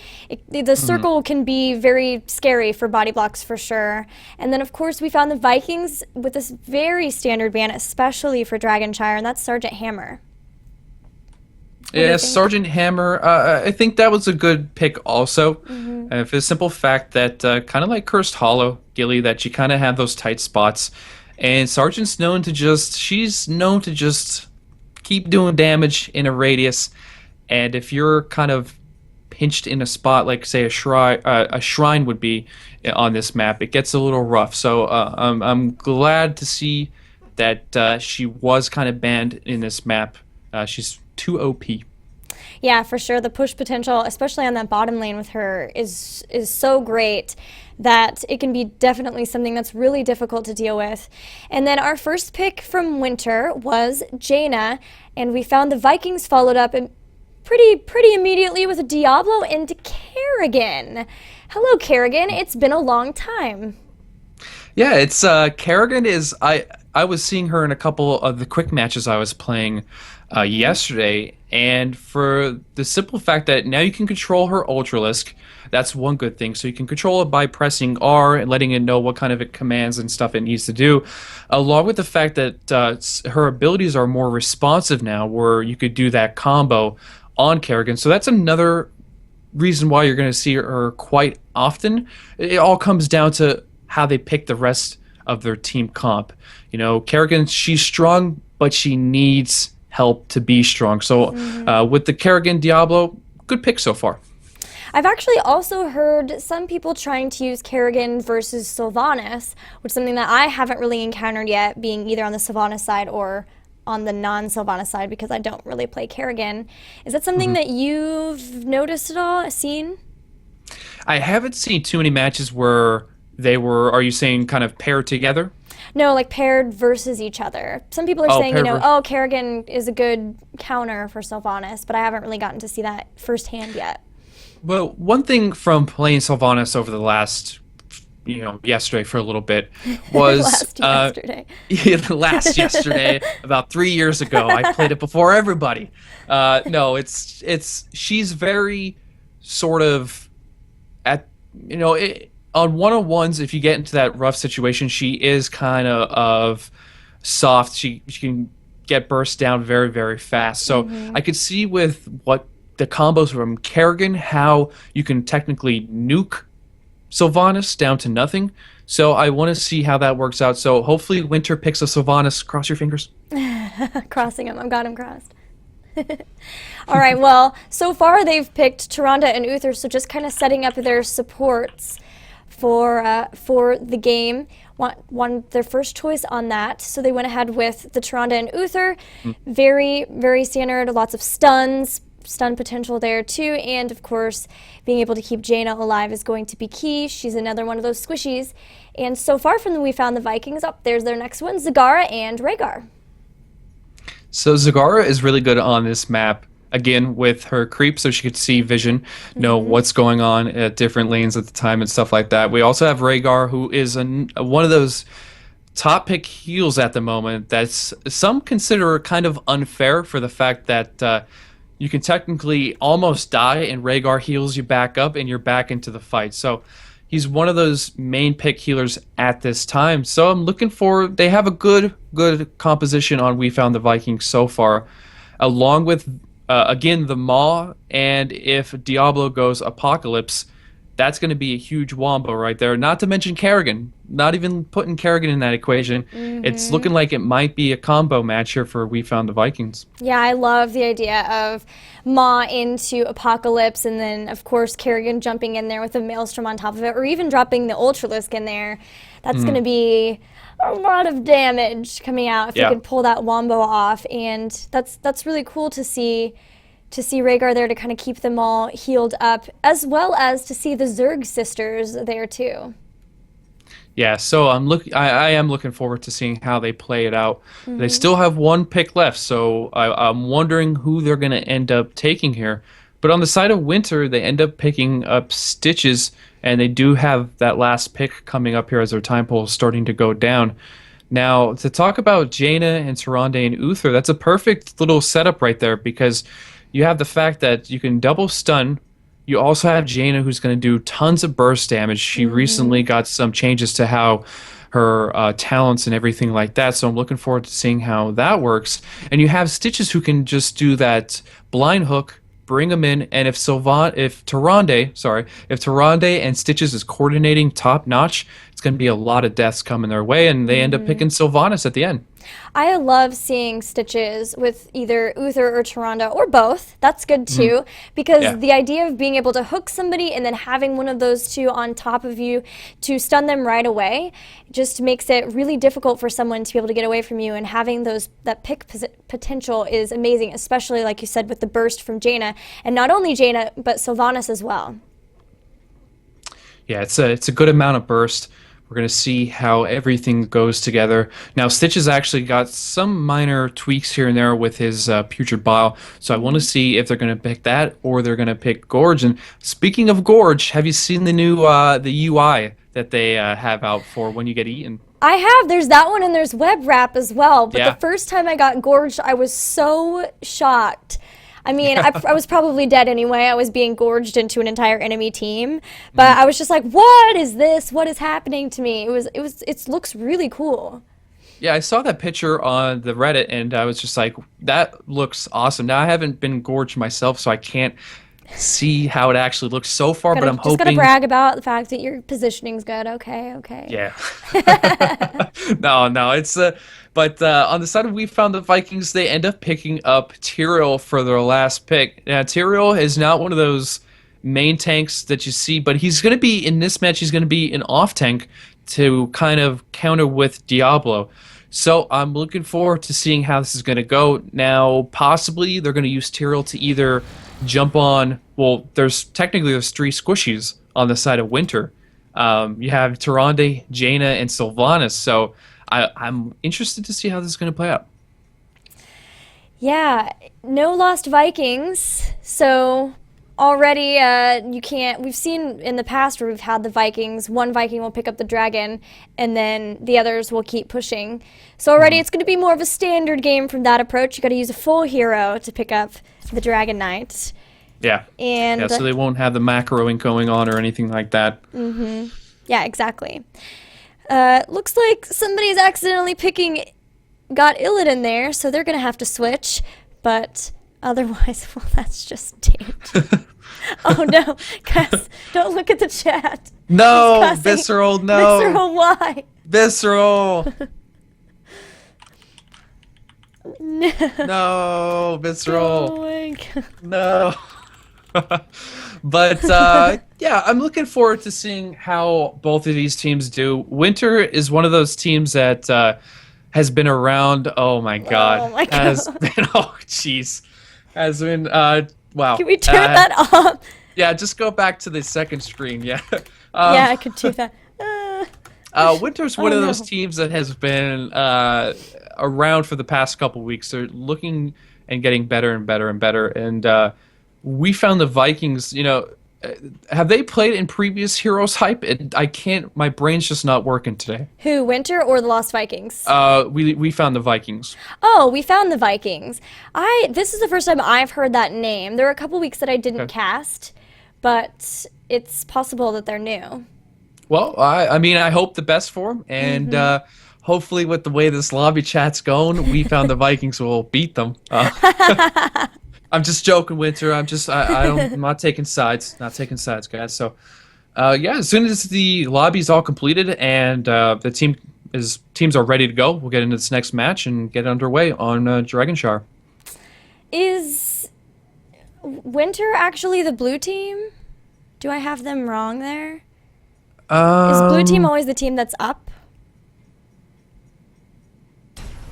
the circle can be very scary for body blocks for sure. And then, of course, we found the Vikings with this very standard ban, especially for Dragonshire, and that's Sergeant Hammer. do you Yeah, think? Sergeant Hammer. I think that was a good pick also. For the simple fact that kind of like Cursed Hollow, Gilly, that you kind of have those tight spots, and Sergeant's known to just keep doing damage in a radius. And if you're kind of pinched in a spot like say a shrine would be on this map, it gets a little rough. So I'm glad to see that she was kind of banned in this map. She's too OP. Yeah, for sure. The push potential, especially on that bottom lane with her, is so great that it can be definitely something that's really difficult to deal with. And then our first pick from Winter was Jaina, and we found the Vikings followed up pretty immediately with a Diablo and Kerrigan. Hello, Kerrigan. It's been a long time. Yeah, it's Kerrigan is I was seeing her in a couple of the quick matches I was playing yesterday, and for the simple fact that now you can control her Ultralisk, that's one good thing. So you can control it by pressing R and letting it know what kind of commands and stuff it needs to do, along with the fact that her abilities are more responsive now, where you could do that combo on Kerrigan. So that's another reason why you're going to see her quite often. It all comes down to how they pick the rest of their team comp. You know, Kerrigan, she's strong, but she needs help to be strong. So with the Kerrigan Diablo, good pick so far. I've actually also heard some people trying to use Kerrigan versus Sylvanas, which is something that I haven't really encountered yet, being either on the Sylvanas side or on the non-Sylvanas side, because I don't really play Kerrigan. Is that something that you've noticed at all, seen? I haven't seen too many matches where they were, are you saying kind of paired together? No, like paired versus each other. Some people are Oh, saying, paired vers- oh, Kerrigan is a good counter for Sylvanas, but I haven't really gotten to see that firsthand yet. Well, one thing from playing Sylvanas over the last, yesterday for a little bit was Yesterday. last yesterday, about 3 years ago. I played it before everybody. No, she's very sort of on one-on-ones. If you get into that rough situation, she is kind of soft. She can get burst down very, very fast. So I could see with what the combos from Kerrigan, how you can technically nuke Sylvanas down to nothing. So I want to see how that works out. So hopefully Winter picks a Sylvanas. Cross your fingers. Crossing him. I've got him crossed. All right, well, so far they've picked Tyrande and Uther, so just kind of setting up their supports for the game. Want their first choice on that, so they went ahead with the Tyrande and Uther. Very, very standard, lots of stun potential there too, and of course being able to keep Jaina alive is going to be key. She's another one of those squishies. And so far from the We Found the Vikings, up there's their next one, Zagara and Rhaegar. So Zagara is really good on this map again with her creep, so she could see vision, know what's going on at different lanes at the time and stuff like that. We also have Rhaegar, who is one of those top pick heals at the moment that's some consider kind of unfair for the fact that you can technically almost die and Rhaegar heals you back up and you're back into the fight. So he's one of those main pick healers at this time. So I'm looking for, they have a good composition on We Found the Vikings so far, along with again the Maw, and if Diablo goes Apocalypse, that's going to be a huge wombo right there. Not to mention Kerrigan. Not even putting Kerrigan in that equation. It's looking like it might be a combo match here for We Found the Vikings. Yeah, I love the idea of Maw into Apocalypse, and then, of course, Kerrigan jumping in there with a Maelstrom on top of it, or even dropping the Ultralisk in there. That's going to be a lot of damage coming out if you can pull that wombo off, and that's really cool to see Rhaegar there to kind of keep them all healed up, as well as to see the Zerg sisters there too. Yeah, so I am looking forward to seeing how they play it out. They still have one pick left, so I'm wondering who they're going to end up taking here. But on the side of Winter, they end up picking up Stitches, and they do have that last pick coming up here as their time pool is starting to go down. Now, to talk about Jaina and Tyrande and Uther, that's a perfect little setup right there, because you have the fact that you can double stun. You also have Jaina, who's going to do tons of burst damage. She recently got some changes to how her talents and everything like that, so I'm looking forward to seeing how that works. And you have Stitches, who can just do that blind hook, bring them in, and if Tyrande and Stitches is coordinating top notch, it's going to be a lot of deaths coming their way, and they end up picking Sylvanas at the end. I love seeing Stitches with either Uther or Tyrande, or both. That's good too, because the idea of being able to hook somebody and then having one of those two on top of you to stun them right away just makes it really difficult for someone to be able to get away from you, and having that pick potential is amazing, especially like you said with the burst from Jaina, and not only Jaina but Sylvanas as well. Yeah, it's a good amount of burst. We're going to see how everything goes together. Now, Stitches actually got some minor tweaks here and there with his Putrid Bile, so I want to see if they're going to pick that or they're going to pick Gorge. And speaking of Gorge, have you seen the new the UI that they have out for when you get eaten? I have. There's that one, and there's Web Wrap as well. But Yeah. the first time I got gorged, I was so shocked. I mean, I was probably dead anyway. I was being gorged into an entire enemy team, but I was just like, "What is this? What is happening to me?" It looks really cool. Yeah, I saw that picture on the Reddit, and I was just like, that looks awesome. Now, I haven't been gorged myself, so I can't see how it actually looks so far, but I'm Just gotta hoping... brag about the fact that your positioning's good. Okay. Yeah. No, it's... But on the side of We Found the Vikings, they end up picking up Tyrael for their last pick. Now, Tyrael is not one of those main tanks that you see, but he's going to be, in this match, he's going to be an off tank to kind of counter with Diablo. So I'm looking forward to seeing how this is going to go. Now, possibly they're going to use Tyrael to either jump on... Well, there's three squishies on the side of Winter. You have Tyrande, Jaina, and Sylvanas. So I'm interested to see how this is going to play out. Yeah, no lost Vikings. So already we've seen in the past where we've had the Vikings, one Viking will pick up the dragon and then the others will keep pushing. So already it's going to be more of a standard game from that approach. You got to use a full hero to pick up the Dragon Knight. Yeah. And so they won't have the macroing going on or anything like that. yeah, exactly. Looks like somebody's accidentally got Illidan there, so they're going to have to switch. But otherwise, well, that's just taint. Oh no, guys, don't look at the chat. No, It's cussing. Visceral, no. Visceral, why? Visceral. No, Visceral. Oh my god. No. But yeah, I'm looking forward to seeing how both of these teams do. Winter is one of those teams that has been around. Oh my god. Oh my god. Has been. Oh jeez. Has been. Wow. Can we turn that off? Yeah, just go back to the second screen. Yeah. Yeah, I could do that. Winter's one of those no. teams that has been around for the past couple weeks. They're looking and getting better and better and better. And we found the Vikings, have they played in previous Heroes Hype? I can't, my brain's just not working today. Who, Winter or the Lost Vikings? We found the Vikings. Oh, we found the Vikings. This is the first time I've heard that name. There were a couple weeks that I didn't cast, but it's possible that they're new. Well, I mean, I hope the best for them, and hopefully with the way this lobby chat's going, we found the Vikings will beat them. I'm just joking, Winter. I'm not taking sides. Not taking sides, guys. So, yeah, as soon as the lobby's all completed and the teams are ready to go, we'll get into this next match and get underway on Dragonshire. Is Winter actually the blue team? Do I have them wrong there? Is blue team always the team that's up?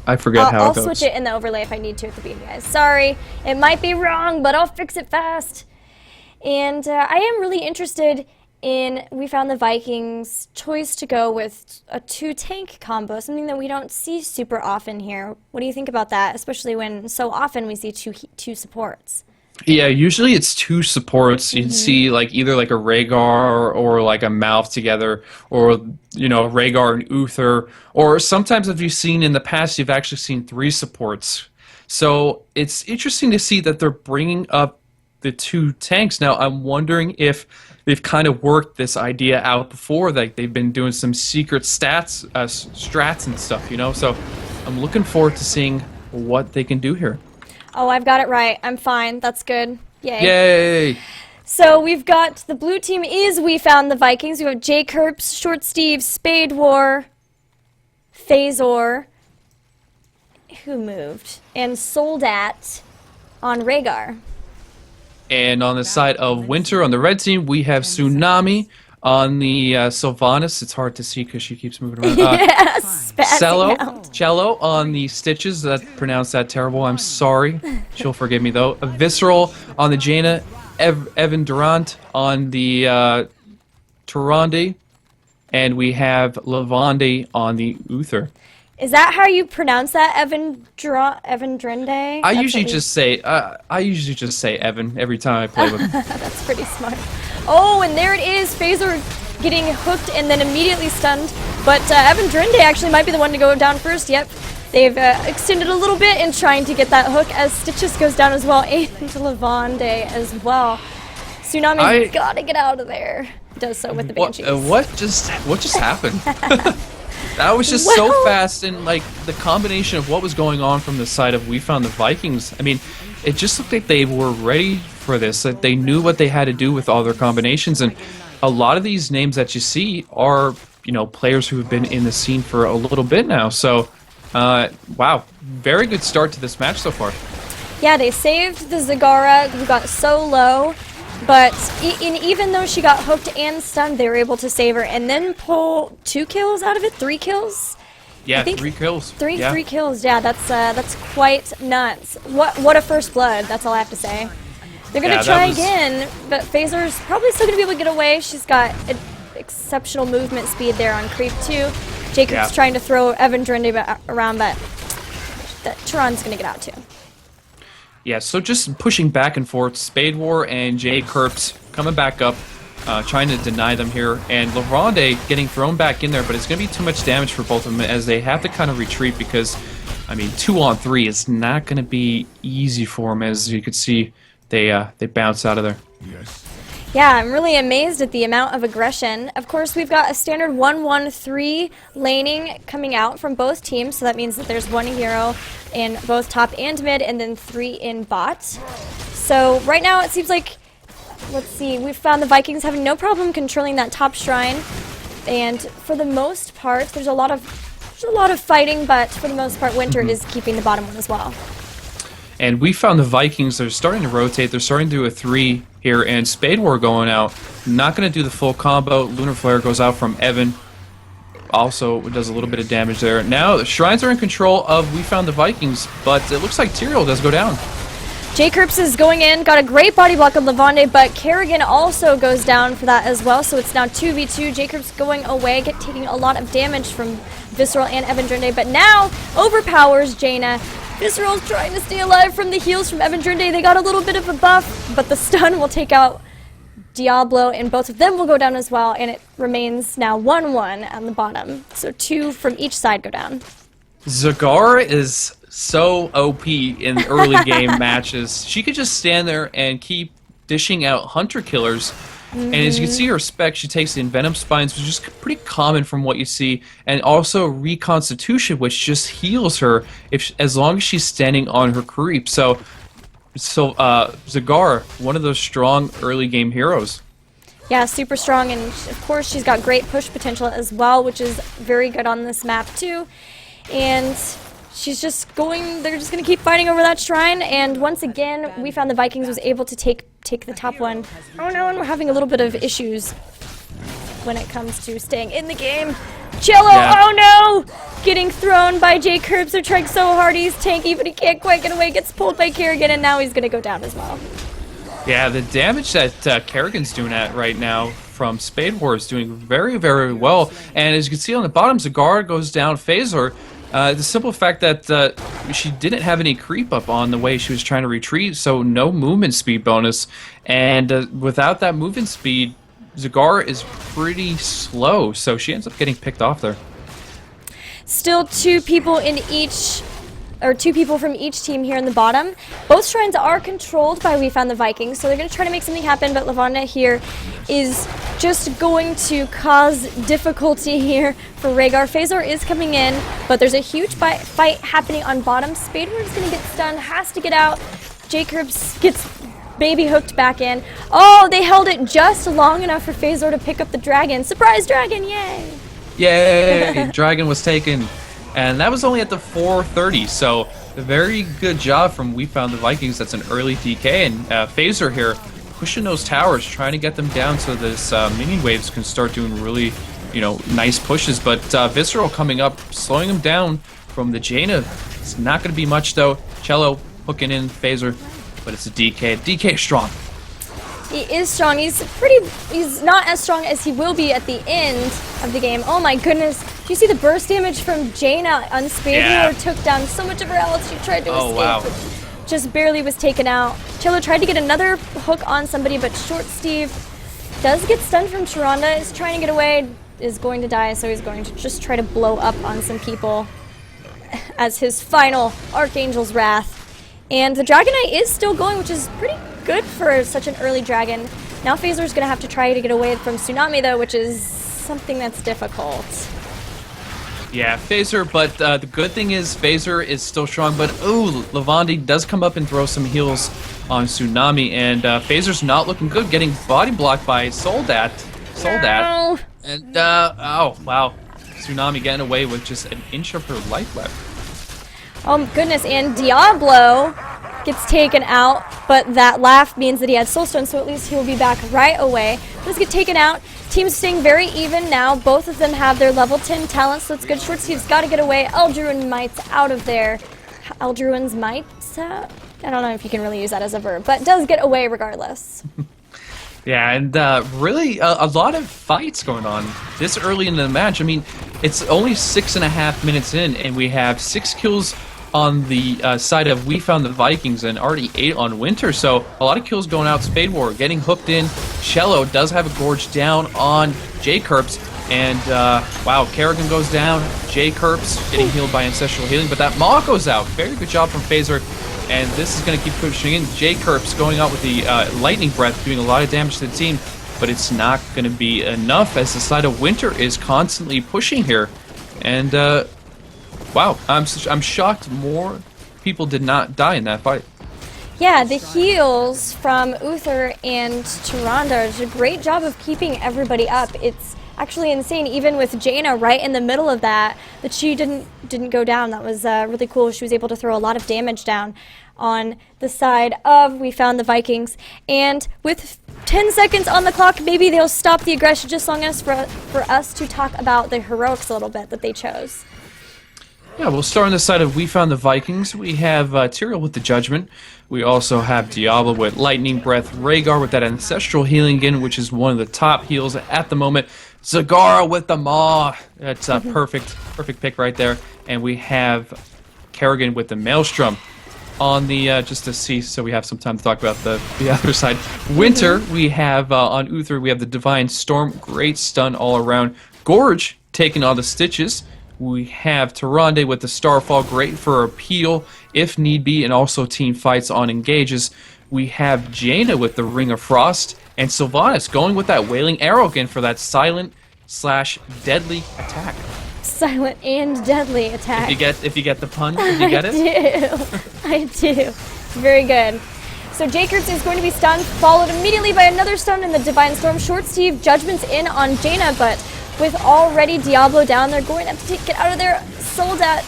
I forget how I'll it goes. switch it in the overlay if I need to at the beginning, guys. Sorry, it might be wrong, but I'll fix it fast. And I am really interested in, we found the Vikings' choice to go with a 2-tank combo, something that we don't see super often here. What do you think about that, especially when so often we see two supports? Yeah, usually it's 2 supports. You'd see like either like a Rhaegar or like a Mouth together, or Rhaegar and Uther, or sometimes if you've seen in the past, you've actually seen 3 supports. So it's interesting to see that they're bringing up the 2 tanks. Now I'm wondering if they've kind of worked this idea out before, like they've been doing some secret strats and stuff, So I'm looking forward to seeing what they can do here. Oh, I've got it right. I'm fine. That's good. Yay. Yay! So we've got the blue team we found the Vikings. We have Jay Kerps, Short Steve, Spade War, Phasor, who moved, and Soldat on Rhaegar. And on the side of Winter, on the red team, we have Tsunami. On the Sylvanas, it's hard to see because she keeps moving around. Yes, Cello on the Stitches. That pronounced that terrible. I'm sorry. She'll forgive me though. Visceral on the Jaina. Evan Durant on the Tyrande. And we have Lavande on the Uther. Is that how you pronounce that, Evan Drende? I usually just say Evan every time I play with him. That's pretty smart. Oh, and there it is. Phasor getting hooked and then immediately stunned. But Evan Drende actually might be the one to go down first. Yep. They've extended a little bit in trying to get that hook as Stitches goes down as well. And Lavande as well. Tsunami's gotta get out of there. Does so with the Banshees. What just happened? That was just so fast, and like the combination of what was going on from the side of we found the Vikings. I mean, it just looked like they were ready for this. That they knew what they had to do with all their combinations, and a lot of these names that you see are players who have been in the scene for a little bit now. So, wow, very good start to this match so far. Yeah, they saved the Zagara, who got so low. But even though she got hooked and stunned, they were able to save her and then pull 2 kills out of it, 3 kills. Yeah, 3 kills. Three kills. Yeah, that's quite nuts. What a first blood. That's all I have to say. They're gonna try again, but Phazor's probably still gonna be able to get away. She's got exceptional movement speed there on creep too. Jacob's trying to throw Evan Drende around, but Tyrann's gonna get out too. Yeah, so just pushing back and forth. Spade War and Jay Kerps coming back up, trying to deny them here. And Lavande getting thrown back in there, but it's going to be too much damage for both of them as they have to kind of retreat because, I mean, 2-on-3 is not going to be easy for them. As you could see, they bounce out of there. Yes. Yeah, I'm really amazed at the amount of aggression. Of course, we've got a standard 1-1-3 laning coming out from both teams, so that means that there's 1 hero in both top and mid, and then 3 in bot. So right now it seems like, let's see, we've found the Vikings having no problem controlling that top shrine, and for the most part, there's a lot of fighting, but for the most part, Winter is keeping the bottom one as well. And we found the Vikings, they're starting to rotate. They're starting to do a 3 here, and Spade War going out. Not going to do the full combo. Lunar Flare goes out from Evan. Also does a little bit of damage there. Now the Shrines are in control of we found the Vikings, but it looks like Tyrael does go down. Jacobs is going in, got a great body block on Lavande, but Kerrigan also goes down for that as well, so it's now 2v2. Jacobs going away, taking a lot of damage from Visceral and Evan Drende, but now overpowers Jaina. Visceral's trying to stay alive from the heals from Evan Drinde. They got a little bit of a buff, but the stun will take out Diablo, and both of them will go down as well, and it remains now 1-1 on the bottom. So 2 from each side go down. Zagara is so OP in early game matches. She could just stand there and keep dishing out hunter killers. And as you can see her spec, she takes the Envenom Spines, which is pretty common from what you see, and also Reconstitution, which just heals her as long as she's standing on her creep. So Zagara, one of those strong early game heroes. Yeah, super strong, and of course she's got great push potential as well, which is very good on this map too. And she's just going, they're just going to keep fighting over that shrine, and once again, We Found the Vikings was able to take the top one. Oh no, and we're having a little bit of issues when it comes to staying in the game. Cello, oh no! Getting thrown by Jay Curbs. They're trying so hard, he's tanky, but he can't quite get away, gets pulled by Kerrigan, and now he's going to go down as well. Yeah, the damage that Kerrigan's doing right now from Spade War is doing very, very well. And as you can see on the bottom, Zagara goes down. Phasor, the simple fact that she didn't have any creep up on the way she was trying to retreat, so no movement speed bonus. And without that movement speed, Zagara is pretty slow, so she ends up getting picked off there. Still 2 people in each, or 2 people from each team here in the bottom. Both shrines are controlled by We Found the Vikings, so they're going to try to make something happen, but Lavonda here is just going to cause difficulty here for Rhaegar. Phasor is coming in, but there's a huge fight happening on bottom. Spadeward is going to get stunned, has to get out. Jacobs gets baby hooked back in. Oh, they held it just long enough for Phasor to pick up the dragon. Surprise dragon, yay! Yay! Dragon was taken. And that was only at the 4:30, so a very good job from We Found the Vikings. That's an early DK, and Phasor here pushing those towers, trying to get them down so this minion waves can start doing really, nice pushes. But Visceral coming up, slowing them down from the Jaina. It's not going to be much though. Cello hooking in Phasor, but it's a DK. DK is strong. He is strong. He's not as strong as he will be at the end of the game. Oh my goodness. Do you see the burst damage from Jaina on Spade War? Took down so much of her health. She tried to escape. Wow. But just barely was taken out. Cello tried to get another hook on somebody, but Short Steve does get stunned from Sharonda. Is trying to get away, is going to die, so he's going to just try to blow up on some people as his final Archangel's Wrath. And the Dragon Knight is still going, which is pretty good for such an early dragon. Now Phazor's going to have to try to get away from Tsunami, though, which is something that's difficult. Yeah, Phasor, but the good thing is Phasor is still strong, but Lavandi does come up and throw some heals on Tsunami, and Phazor's not looking good, getting body blocked by Soldat. No. And, oh, wow. Tsunami getting away with just an inch of her life left. Oh goodness, and Diablo gets taken out, but that laugh means that he had Soulstone, so at least he'll be back right away. Does get taken out. Team's staying very even now. Both of them have their level 10 talents, so it's good. Short Steve's got to get away. Eldruin Might's out of there. Eldruin's Might? I don't know if you can really use that as a verb, but does get away regardless. Yeah, and really a lot of fights going on this early in the match. I mean, it's only 6.5 minutes in, and we have 6 kills on the side of We Found the Vikings and already 8 on Winter, so a lot of kills going out. Spade War getting hooked in. Cello does have a gorge down on J-Kerps, and wow, Kerrigan goes down. J-Kerps getting healed by Ancestral Healing, but that Maw goes out. Very good job from Phasor, and this is going to keep pushing in. J-Kerps going out with the Lightning Breath, doing a lot of damage to the team, but it's not going to be enough as the side of Winter is constantly pushing here. And wow, I'm shocked more people did not die in that fight. Yeah, the heals from Uther and Tyrande did a great job of keeping everybody up. It's actually insane, even with Jaina right in the middle of that she didn't go down. That was really cool. She was able to throw a lot of damage down on the side of We Found the Vikings. And with 10 seconds on the clock, maybe they'll stop the aggression just long enough for us to talk about the heroics a little bit that they chose. Yeah, we'll start on the side of We Found the Vikings. We have Tyrael with the Judgment. We also have Diablo with Lightning Breath. Rhaegar with that Ancestral Healing again, which is one of the top heals at the moment. Zagara with the Maw. That's a perfect pick right there. And we have Kerrigan with the Maelstrom. On the, just to see, so we have some time to talk about the other side. Winter, we have, on Uther, we have the Divine Storm. Great stun all around. Gorge taking all the stitches. We have Tyrande with the Starfall. Great for a peel if need be, and also team fights on engages. We have Jaina with the Ring of Frost. And Sylvanas going with that Wailing Arrow again for that silent / deadly attack. Silent and deadly attack. If you get the pun, if you get it. I do. Very good. So Jakers is going to be stunned, followed immediately by another stun in the Divine Storm. Short Steve judgments in on Jaina, but with already Diablo down, they're going to have to get out of there. Soldat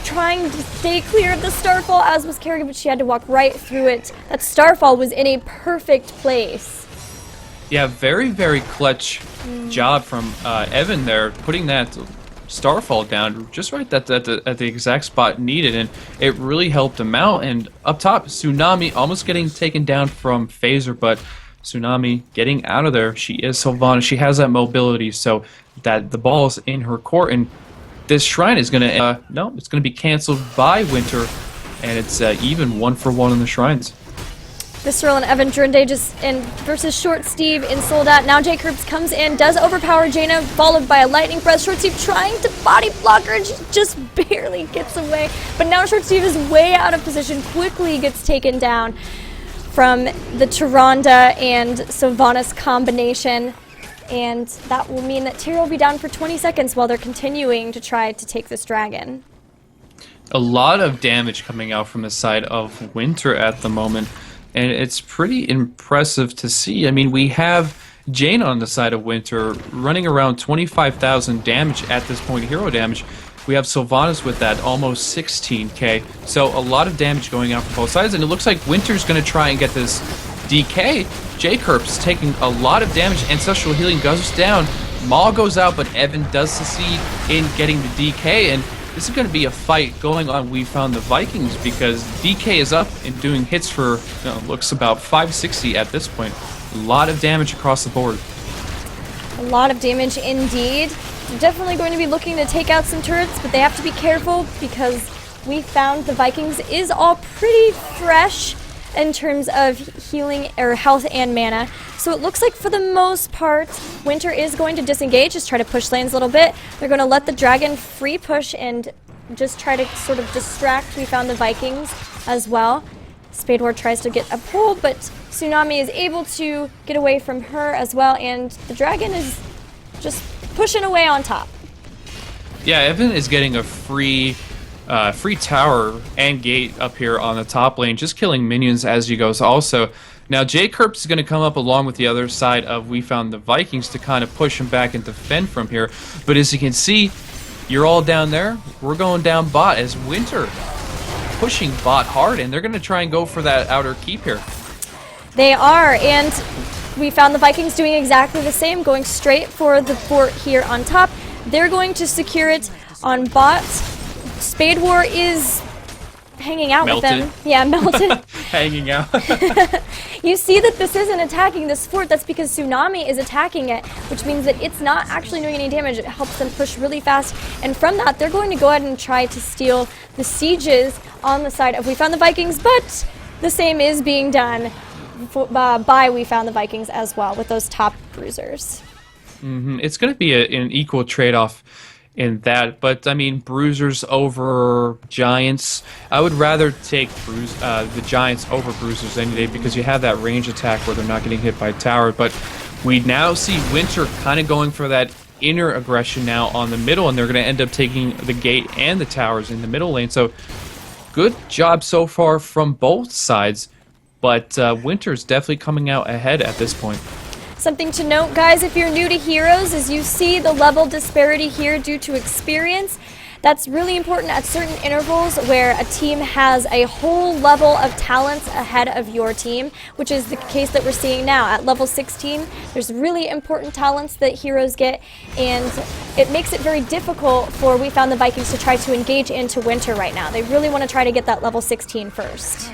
trying to stay clear of the Starfall, as was Kerrigan, but she had to walk right through it. That Starfall was in a perfect place. Yeah, very, very clutch job from Evan there, putting that Starfall down just right at the exact spot needed, and it really helped him out. And up top, Tsunami almost getting taken down from Phaser, but Tsunami getting out of there. She is Sylvana. She has that mobility, so that the ball's in her court, and this shrine is gonna no, it's gonna be canceled by Winter, and it's even 1-for-1 in the shrines. Visceral and Evan Durande just in versus Short Steve in Soldat. Now Jake Herbst comes in, does overpower Jaina, followed by a lightning breath. Short Steve trying to body block her, and she just barely gets away. But now Short Steve is way out of position, quickly gets taken down from the Tyrande and Sylvanas combination. And that will mean that Tyr will be down for 20 seconds while they're continuing to try to take this dragon. A lot of damage coming out from the side of Winter at the moment. And it's pretty impressive to see. I mean, we have Jane on the side of Winter running around 25,000 damage at this point, hero damage. We have Sylvanas with that almost 16k. So a lot of damage going out from both sides. And it looks like Winter's going to try and get this DK. J-Kerp's taking a lot of damage. Ancestral Healing goes down. Maul goes out, but Evan does succeed in getting the DK. And this is going to be a fight going on We Found the Vikings, because DK is up and doing hits for, looks about 560 at this point. A lot of damage across the board. A lot of damage indeed. They're definitely going to be looking to take out some turrets, but they have to be careful because We Found the Vikings is all pretty fresh in terms of healing or health and mana. So it looks like for the most part, Winter is going to disengage, just try to push lanes a little bit. They're going to let the dragon free push and just try to sort of distract We Found the Vikings as well. Spade War tries to get a pull, but Tsunami is able to get away from her as well, and the dragon is just pushing away on top. Yeah, Evan is getting a free tower and gate up here on the top lane, just killing minions as he goes also. Now Jay Kerps is going to come up along with the other side of We Found the Vikings to kind of push him back and defend from here. But as you can see, you're all down there. We're going down bot as Winter pushing bot hard, and they're going to try and go for that outer keep here. They are, and We Found the Vikings doing exactly the same, going straight for the fort here on top. They're going to secure it on bot. Spade War is hanging out Melted. with them. Yeah, melted. Hanging out. You see that this isn't attacking this fort. That's because Tsunami is attacking it, which means that it's not actually doing any damage. It helps them push really fast. And from that, they're going to go ahead and try to steal the sieges on the side of We Found the Vikings, but the same is being done by We Found the Vikings as well with those top bruisers. It's going to be an equal trade-off in that, but I mean, bruisers over giants. I would rather take the giants over bruisers any day, because you have that range attack where they're not getting hit by tower. But we now see Winter kind of going for that inner aggression now on the middle, and they're going to end up taking the gate and the towers in the middle lane. So good job so far from both sides, but Winter's definitely coming out ahead at this point. Something to note, guys, if you're new to Heroes, is you see the level disparity here due to experience. That's really important at certain intervals where a team has a whole level of talents ahead of your team, which is the case that we're seeing now. At level 16, there's really important talents that Heroes get, and it makes it very difficult for We Found the Vikings to try to engage into Winter right now. They really want to try to get that level 16 first.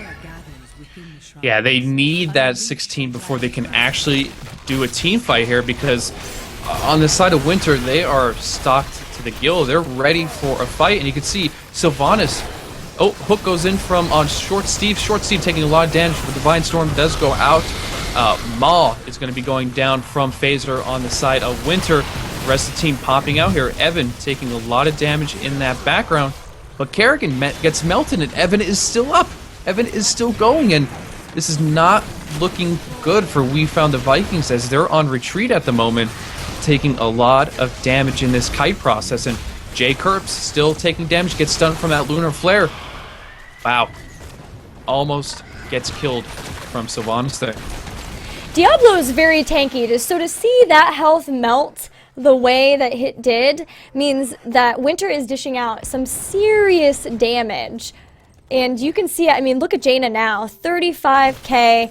Yeah, they need that 16 before they can actually do a team fight here, because on the side of Winter, they are stocked to the Gill. They're ready for a fight, and you can see Sylvanas. Oh, hook goes in from on Short Steve. Short Steve taking a lot of damage, but Divine Storm does go out. Maul is going to be going down from Phaser on the side of Winter. The rest of the team popping out here. Evan taking a lot of damage in that background. But Kerrigan gets melted, and Evan is still up. Evan is still going, and this is not looking good for We Found the Vikings as they're on retreat at the moment, taking a lot of damage in this kite process. And Jay Kurtz still taking damage, gets stunned from that Lunar Flare. Wow. Almost gets killed from Sylvanas there. Diablo is very tanky, so to see that health melt the way that it did means that Winter is dishing out some serious damage. And you can see, I mean, look at Jaina now, 35k,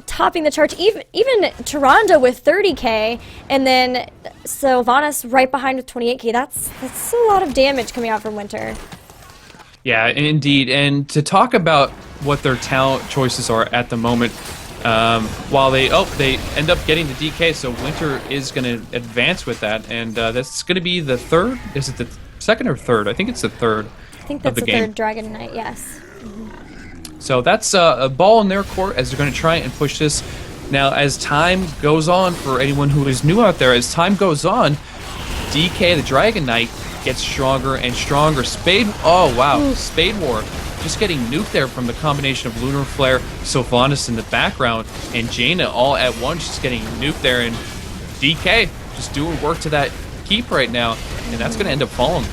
topping the charts, even Tyrande with 30k, and then Sylvanas right behind with 28k. That's a lot of damage coming out from Winter. Yeah, indeed. And to talk about what their talent choices are at the moment, while they end up getting the DK, so Winter is going to advance with that, and that's going to be the third. Is it the second or third? I think it's the third. I think that's the the game. third Dragon Knight, yes. So that's a ball in their court as they're going to try and push this. Now, as time goes on, for anyone who is new out there, as time goes on, DK, the Dragon Knight, gets stronger and stronger. Spade, oh wow, Spade War. Just getting nuked there from the combination of Lunar Flare, Sylvanas in the background, and Jaina all at once just getting nuked there. And DK just doing work to that keep right now, and that's going to end up falling.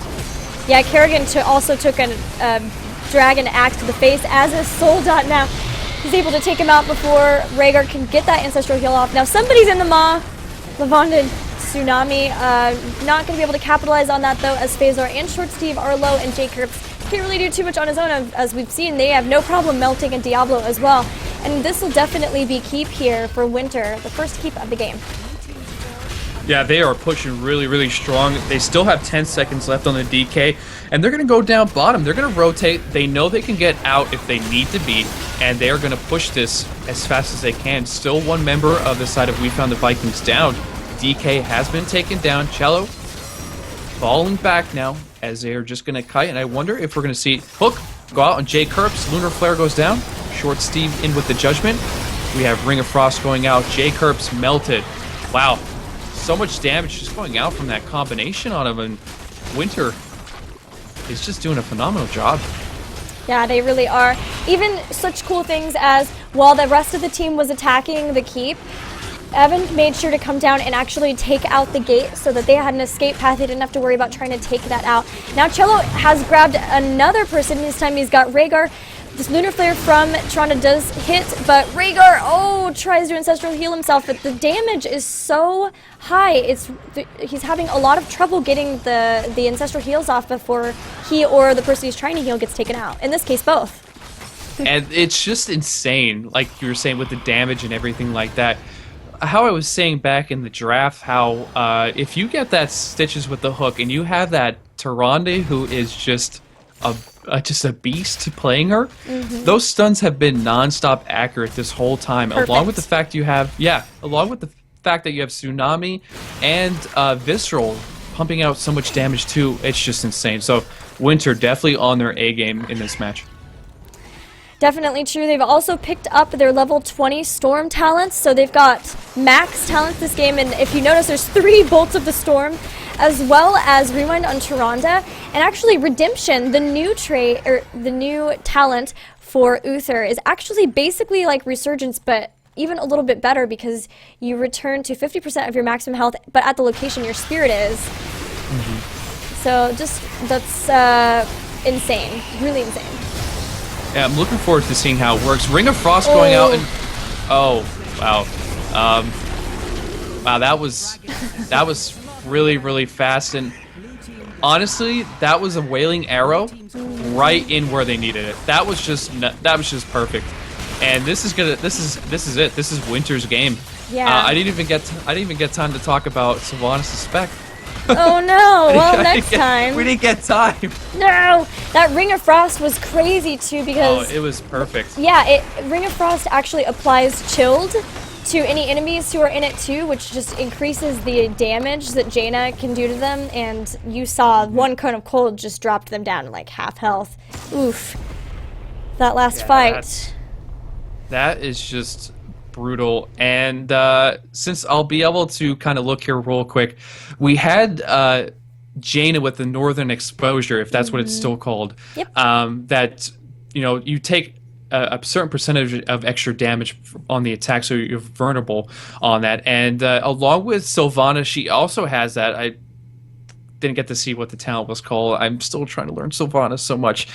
Yeah, Kerrigan also took a Dragon Axe to the face, as is Soldot now. He's able to take him out before Rhaegar can get that Ancestral Heal off. Now somebody's in the Maw. Lavonda Tsunami, not going to be able to capitalize on that though, as Phasor and Short Steve are low, and Jay Kurtz can't really do too much on his own. As we've seen, they have no problem melting a Diablo as well. And this will definitely be keep here for Winter, the first keep of the game. Yeah, they are pushing really, really strong. They still have 10 seconds left on the DK, and they're going to go down bottom. They're going to rotate. They know they can get out if they need to be, and they are going to push this as fast as they can. Still one member of the side of We Found the Vikings down. DK has been taken down. Cello falling back now as they are just going to kite, and I wonder if we're going to see Hook go out on Jay Kurtz. Lunar Flare goes down. Short Steve in with the Judgment. We have Ring of Frost going out. Jay Kurtz melted. Wow. So much damage just going out from that combination on him, and Winter is just doing a phenomenal job. Yeah, they really are. Even such cool things as, while the rest of the team was attacking the keep, Evan made sure to come down and actually take out the gate so that they had an escape path. They didn't have to worry about trying to take that out. Now Cello has grabbed another person. This time he's got Rhaegar. This Lunar Flare from Tyrande does hit, but Rhaegar, tries to Ancestral Heal himself, but the damage is so high. He's having a lot of trouble getting the Ancestral Heals off before he or the person he's trying to heal gets taken out. In this case, both. And it's just insane, like you were saying, with the damage and everything like that. How I was saying back in the draft, how if you get that Stitches with the hook and you have that Tyrande who is just a beast playing her, those stuns have been non-stop accurate this whole time. Perfect. Along with the fact you have, along with the fact that you have Tsunami and Visceral pumping out so much damage too, it's just insane. So Winter definitely on their A game in this match. Definitely true. They've also picked up their level 20 Storm talents, so they've got max talents this game, and if you notice, there's 3 Bolts of the Storm, as well as Rewind on Tyrande, and actually Redemption, the new trait, or the new talent for Uther, is actually basically like Resurgence, but even a little bit better because you return to 50% of your maximum health, but at the location your spirit is. So that's insane, really insane. Yeah, I'm looking forward to seeing how it works. Ring of Frost going out, and wow, wow, that was really, really fast, and honestly, that was a Wailing Arrow right in where they needed it. That was just perfect. And this is it. This is Winter's game. Yeah. I didn't even get time to talk about Sylvanas' spec. Oh no, well next time. We didn't get time. No! That Ring of Frost was crazy too because... Oh, it was perfect. Yeah, Ring of Frost actually applies chilled to any enemies who are in it too, which just increases the damage that Jaina can do to them. And you saw one cone of cold just dropped them down to like half health. Oof. That last Yeah, fight. that is just brutal. And since I'll be able to kind of look here real quick, we had Jaina with the Northern Exposure, if that's what it's still called. Yep. That, you take a certain percentage of extra damage on the attack, so you're vulnerable on that. And along with Sylvana, she also has that. I didn't get to see what the talent was called. I'm still trying to learn Sylvana so much.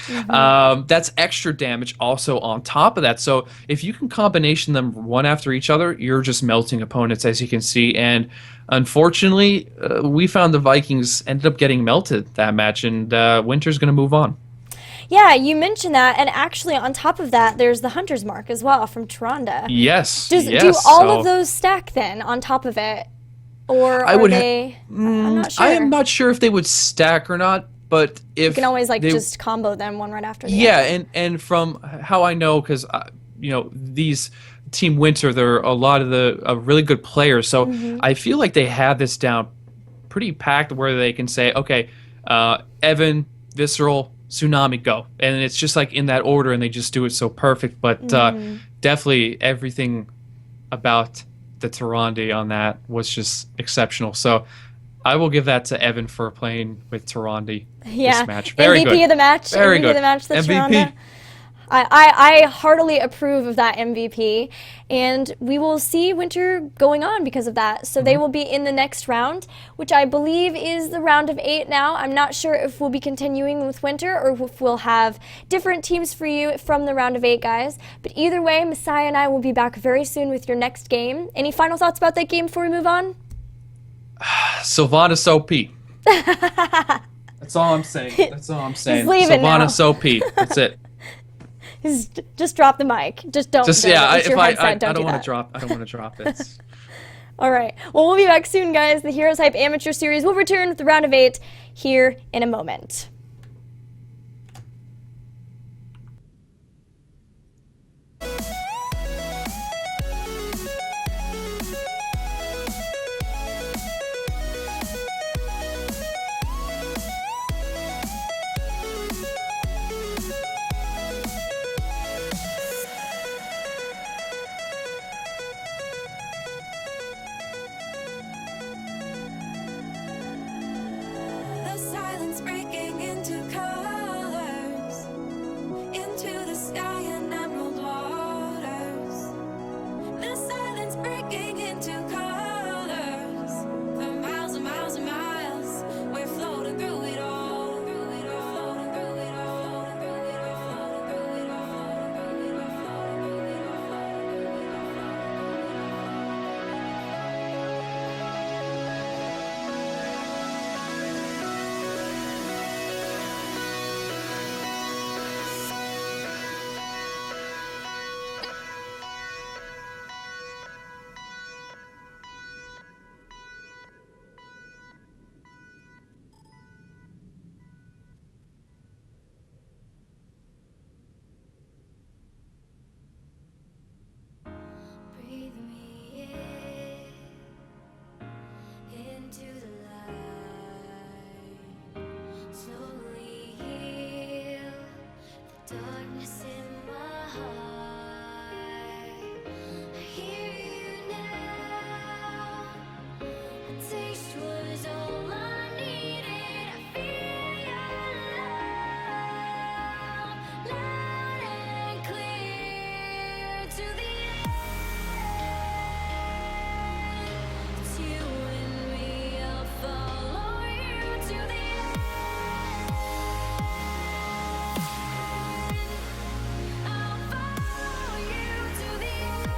That's extra damage also on top of that. So if you can combination them one after each other, you're just melting opponents, as you can see. And unfortunately, we found the Vikings ended up getting melted that match, and Winter's going to move on. Yeah, you mentioned that, and actually on top of that, there's the Hunter's Mark as well from Taronda. Yes. Do yes. all So of those stack then on top of it, or I are would they? I'm not sure. I am not sure if they would stack or not, but if You can always like they, just combo them one right after the yeah, other. and from how I know, because these Team Winter, they're a lot of the really good players, so I feel like they have this down pretty packed, where they can say, okay, Evan, Visceral, Tsunami, go, and it's just like in that order, and they just do it so perfect. But definitely everything about the Tyrande on that was just exceptional. So I will give that to Evan for playing with Tyrande Yeah, this match. Very MVP good. of the match. Very MVP good. of the match. That's MVP. Taronda. I heartily approve of that MVP, and we will see Winter going on because of that. So they will be in the next round, which I believe is the round of 8 now. I'm not sure if we'll be continuing with Winter or if we'll have different teams for you from the round of 8, guys. But either way, Mehsiah and I will be back very soon with your next game. Any final thoughts about that game before we move on? Sylvanas OP. That's all I'm saying. That's all I'm saying. leave it now. Sylvanas OP. That's it. Just drop the mic. Just don't. Just do it. yeah. It's your I headset. don't do want that. to drop. I don't want to drop it. All right. Well, we'll be back soon, guys. The Heroes Hype Amateur Series will return with the round of 8 here in a moment. The silence breaking into colors, into the sky and emerald waters. The silence breaking into colors, for miles and miles and miles. We're floating through it all, through it all, floating through it all, through it all, floating through it all, through it all, floating through it all. Breathe me into the light. Slowly heal the darkness in my heart. I hear you now. A taste was all I needed. I feel your love, loud and clear to the it's you and me, I'll follow you to the end. I'll follow you to the end.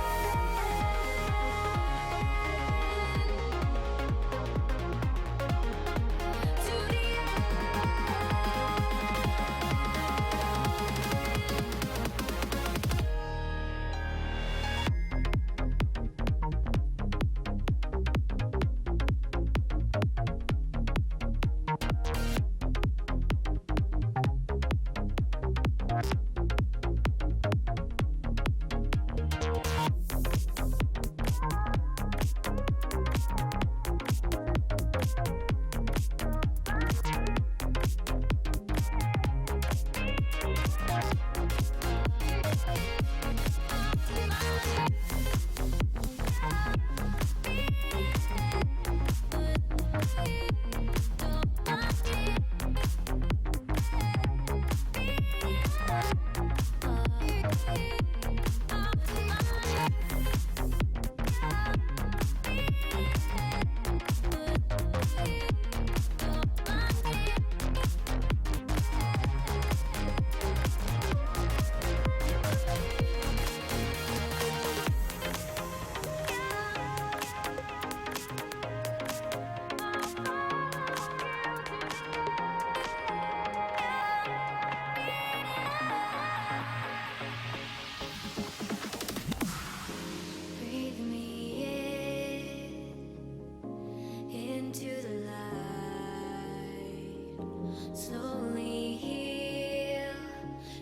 slowly heal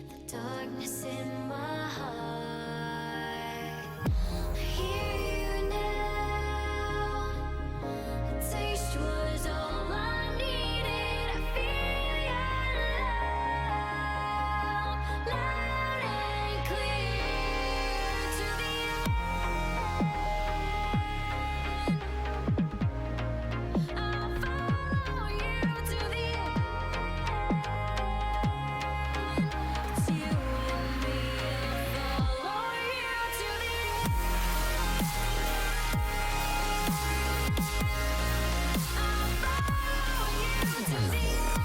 the darkness in my heart. I hear you now. A taste was all I needed. I feel your love, loud and clear to the end. I'll follow you to the end. It's you and me. I'll follow you to the end. I'll follow you to the end.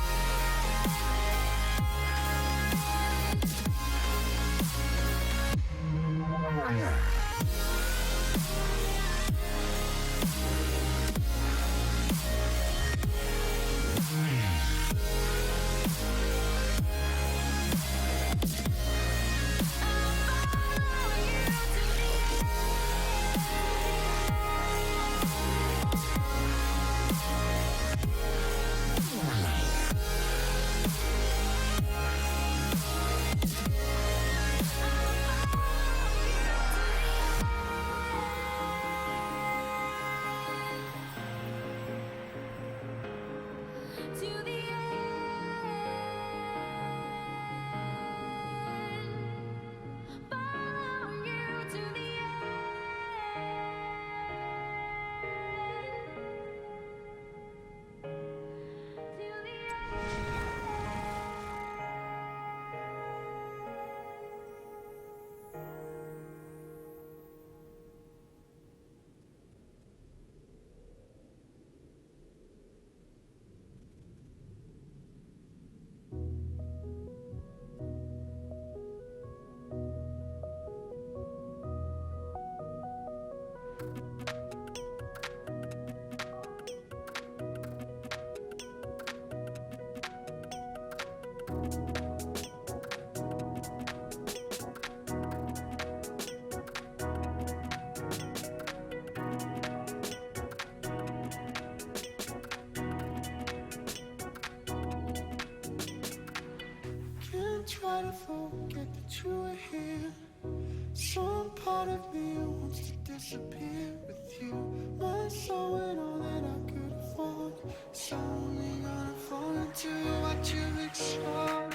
To the end. Follow you to the end. To the Can't try to forget that you were here. Some part of me wants to disappear with you. My soul and all that I could afford. So only gonna fall into what you've explored.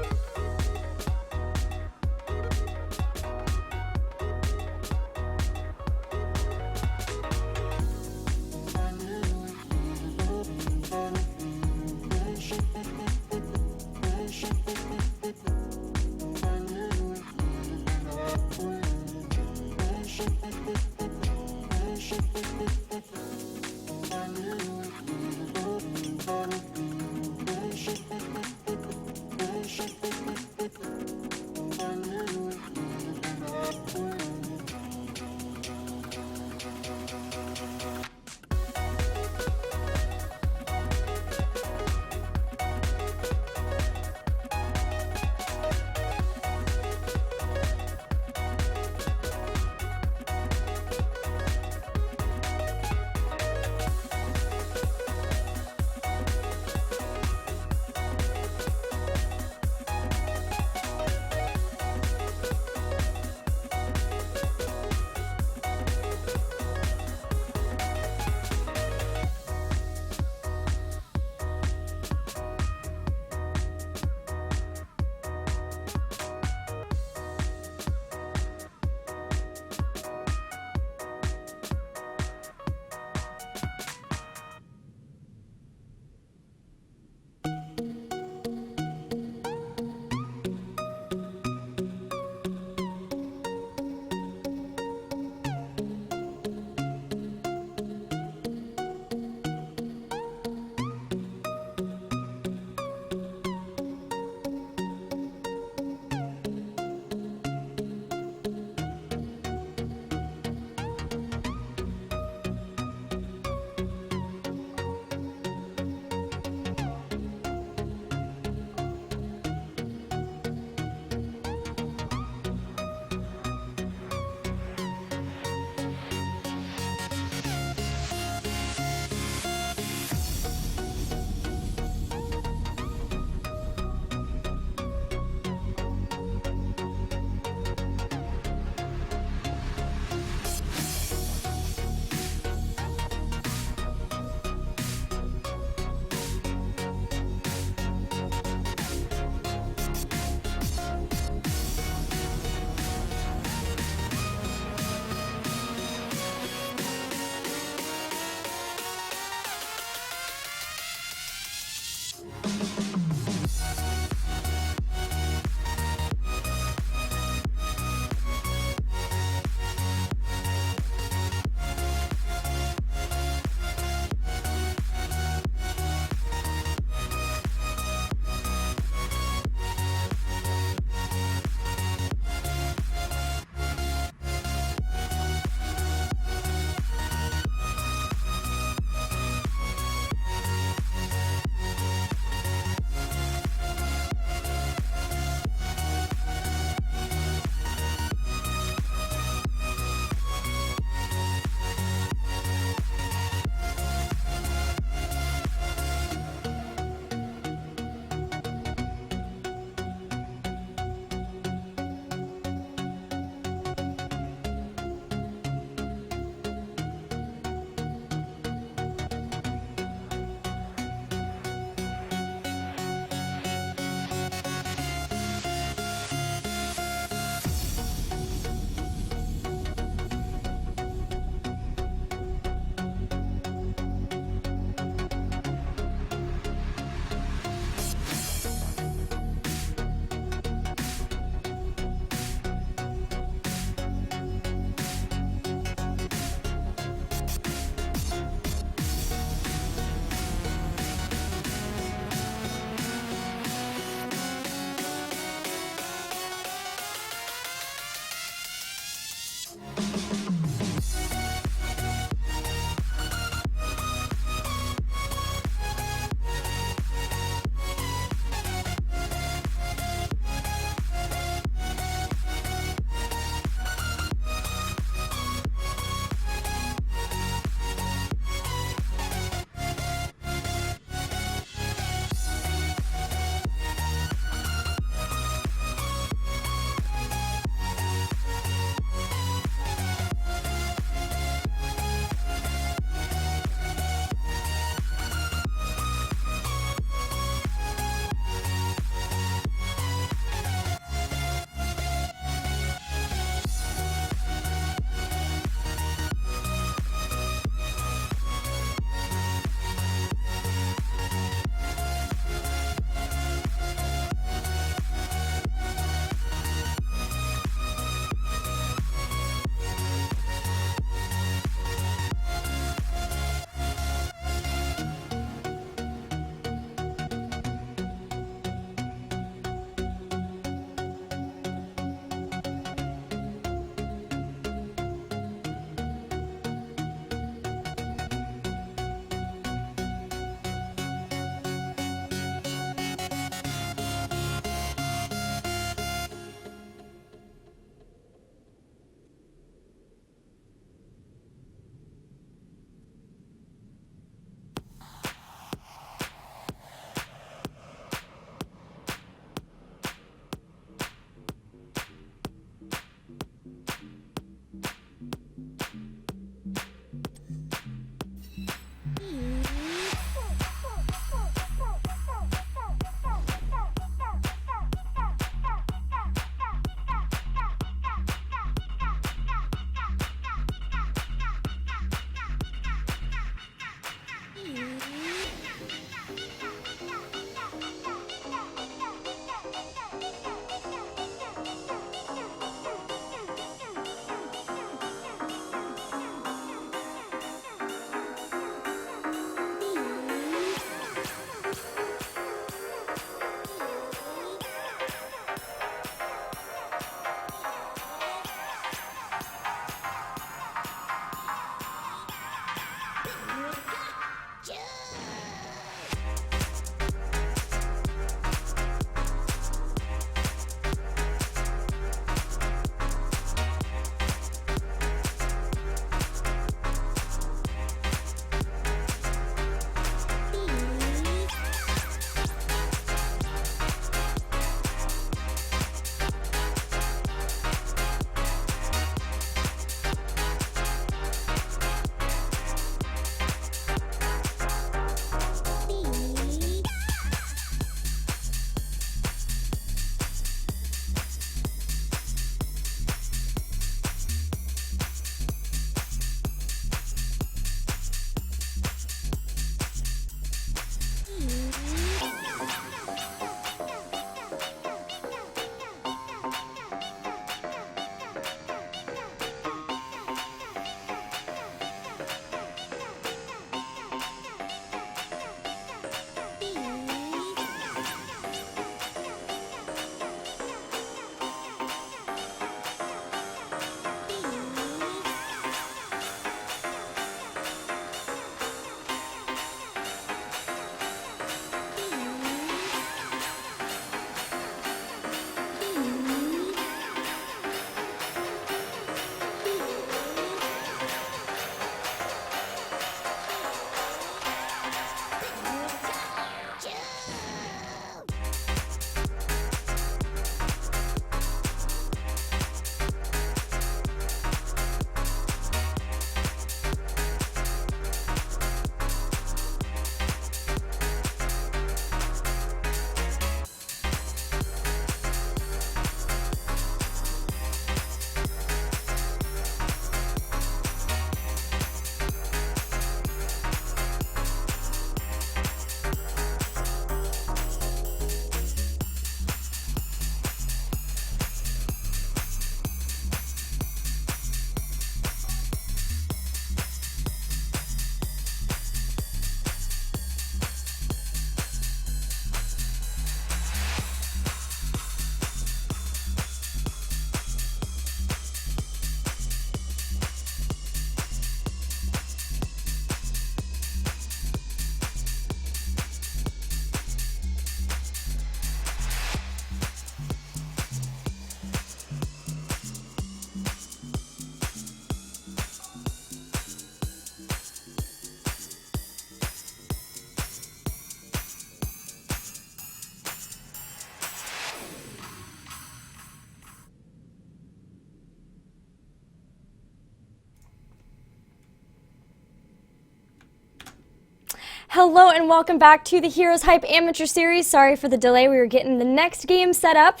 Hello and welcome back to the Heroes Hype Amateur Series. Sorry for the delay. We were getting the next game set up.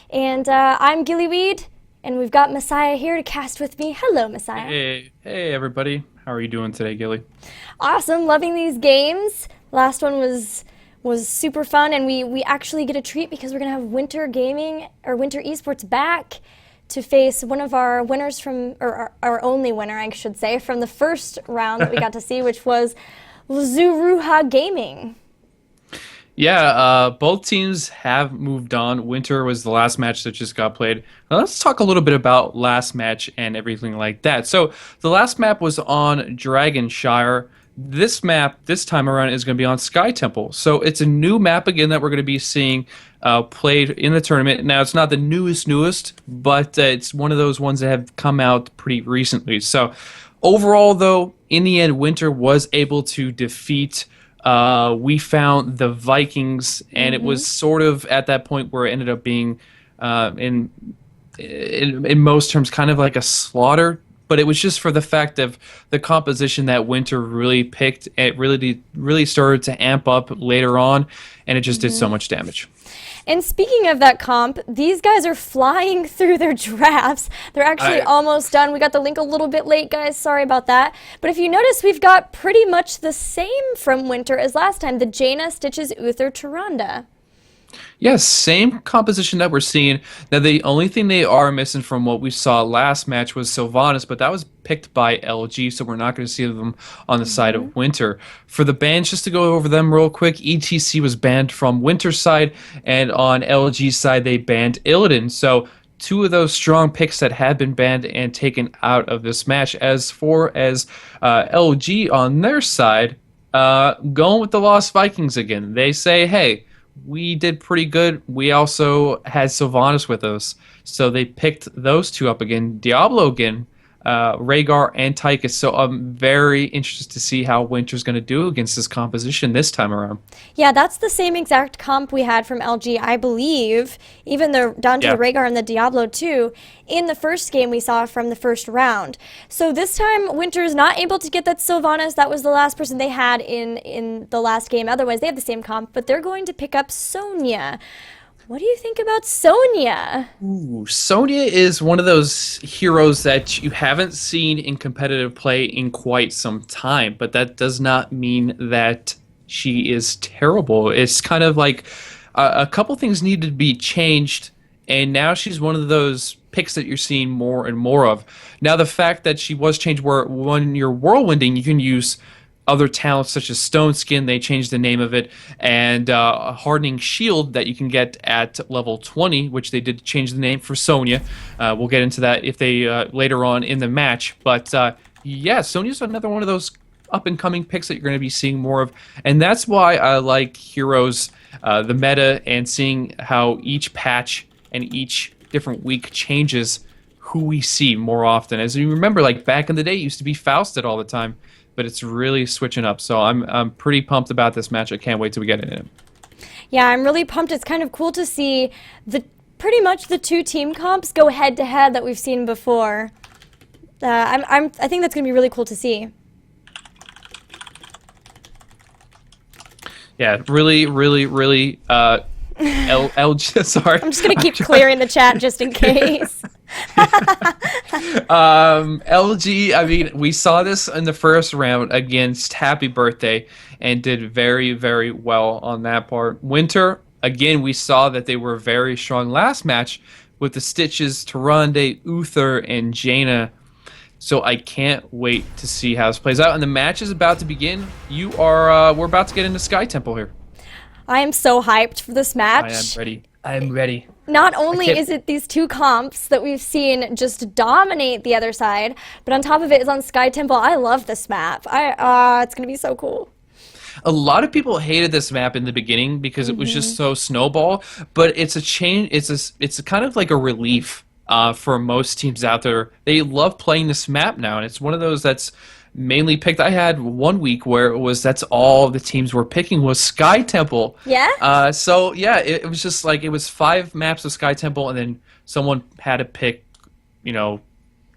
And I'm Gillyweed, and we've got Mehsiah here to cast with me. Hello, Mehsiah. Hey, everybody. How are you doing today, Gilly? Awesome. Loving these games. Last one was super fun, and we actually get a treat because we're going to have Winter Gaming, or Winter Esports, back to face one of our winners from, or our only winner, I should say, from the first round that we got to see, which was Zuruha Gaming. Yeah, both teams have moved on. Winter was the last match that just got played. Now, let's talk a little bit about last match and everything like that. So the last map was on Dragonshire. This map, this time around, is going to be on Sky Temple. So it's a new map again that we're going to be seeing played in the tournament. Now, it's not the newest, but it's one of those ones that have come out pretty recently. So overall, though, in the end, Winter was able to defeat, we found the Vikings, and it was sort of at that point where it ended up being, in most terms, kind of like a slaughter. But it was just for the fact of the composition that Winter really picked. It really started to amp up later on, and it just did so much damage. And speaking of that comp, these guys are flying through their drafts. They're actually almost done. We got the link a little bit late, guys. Sorry about that. But if you notice, we've got pretty much the same from Winter as last time. The Jaina, Stitches, Uther, Tyrande. Yes, same composition that we're seeing. Now, the only thing they are missing from what we saw last match was Sylvanas, but that was picked by LG, so we're not going to see them on the side of Winter. For the bans, just to go over them real quick, ETC was banned from Winter's side, and on LG's side, they banned Illidan. So two of those strong picks that had been banned and taken out of this match. As for LG on their side, going with the Lost Vikings again. They say, hey, we did pretty good. We also had Sylvanas with us. So they picked those two up again. Diablo again, Rhaegar and Tychus. So I'm very interested to see how Winter's going to do against this composition this time around. Yeah, that's the same exact comp we had from LG, I believe. Even down to the Rhaegar and the Diablo too. In the first game we saw from the first round. So this time Winter's not able to get that Sylvanas. That was the last person they had in the last game. Otherwise they have the same comp, but they're going to pick up Sonya. What do you think about Sonya? Ooh, Sonya is one of those heroes that you haven't seen in competitive play in quite some time, but that does not mean that she is terrible. It's kind of like a couple things need to be changed, and now she's one of those picks that you're seeing more and more of. Now, the fact that she was changed where when you're whirlwinding, you can use other talents such as Stone Skin, they changed the name of it, and a Hardening Shield that you can get at level 20, which they did change the name for Sonya. We'll get into that if they later on in the match. But yeah, Sonya's another one of those up-and-coming picks that you're going to be seeing more of, and that's why I like Heroes, the meta, and seeing how each patch and each different week changes who we see more often. As you remember, like back in the day, it used to be Fausted all the time, but it's really switching up. So I'm pretty pumped about this match. I can't wait till we get in it. Yeah, I'm really pumped. It's kind of cool to see pretty much the two team comps go head to head that we've seen before. I think that's gonna be really cool to see. Yeah, really. Sorry. I'm just gonna keep clearing the chat just in case. LG, I mean, we saw this in the first round against Happy Birthday and did very, very well on that part. Winter, again, we saw that they were very strong last match with the Stitches, Tyrande, Uther, and Jaina. So I can't wait to see how this plays out. And the match is about to begin. We're about to get into Sky Temple here. I am so hyped for this match. I am ready. I am ready. Not only is it these two comps that we've seen just dominate the other side, but on top of it is on Sky Temple. I love this map. It's gonna be so cool. A lot of people hated this map in the beginning because it was just so snowball, but it's a change. It's a kind of like a relief for most teams out there. They love playing this map now, and it's one of those that's mainly picked. I had 1 week where that's all the teams were picking was Sky Temple. Yeah? So yeah, it was just like, it was 5 maps of Sky Temple, and then someone had to pick,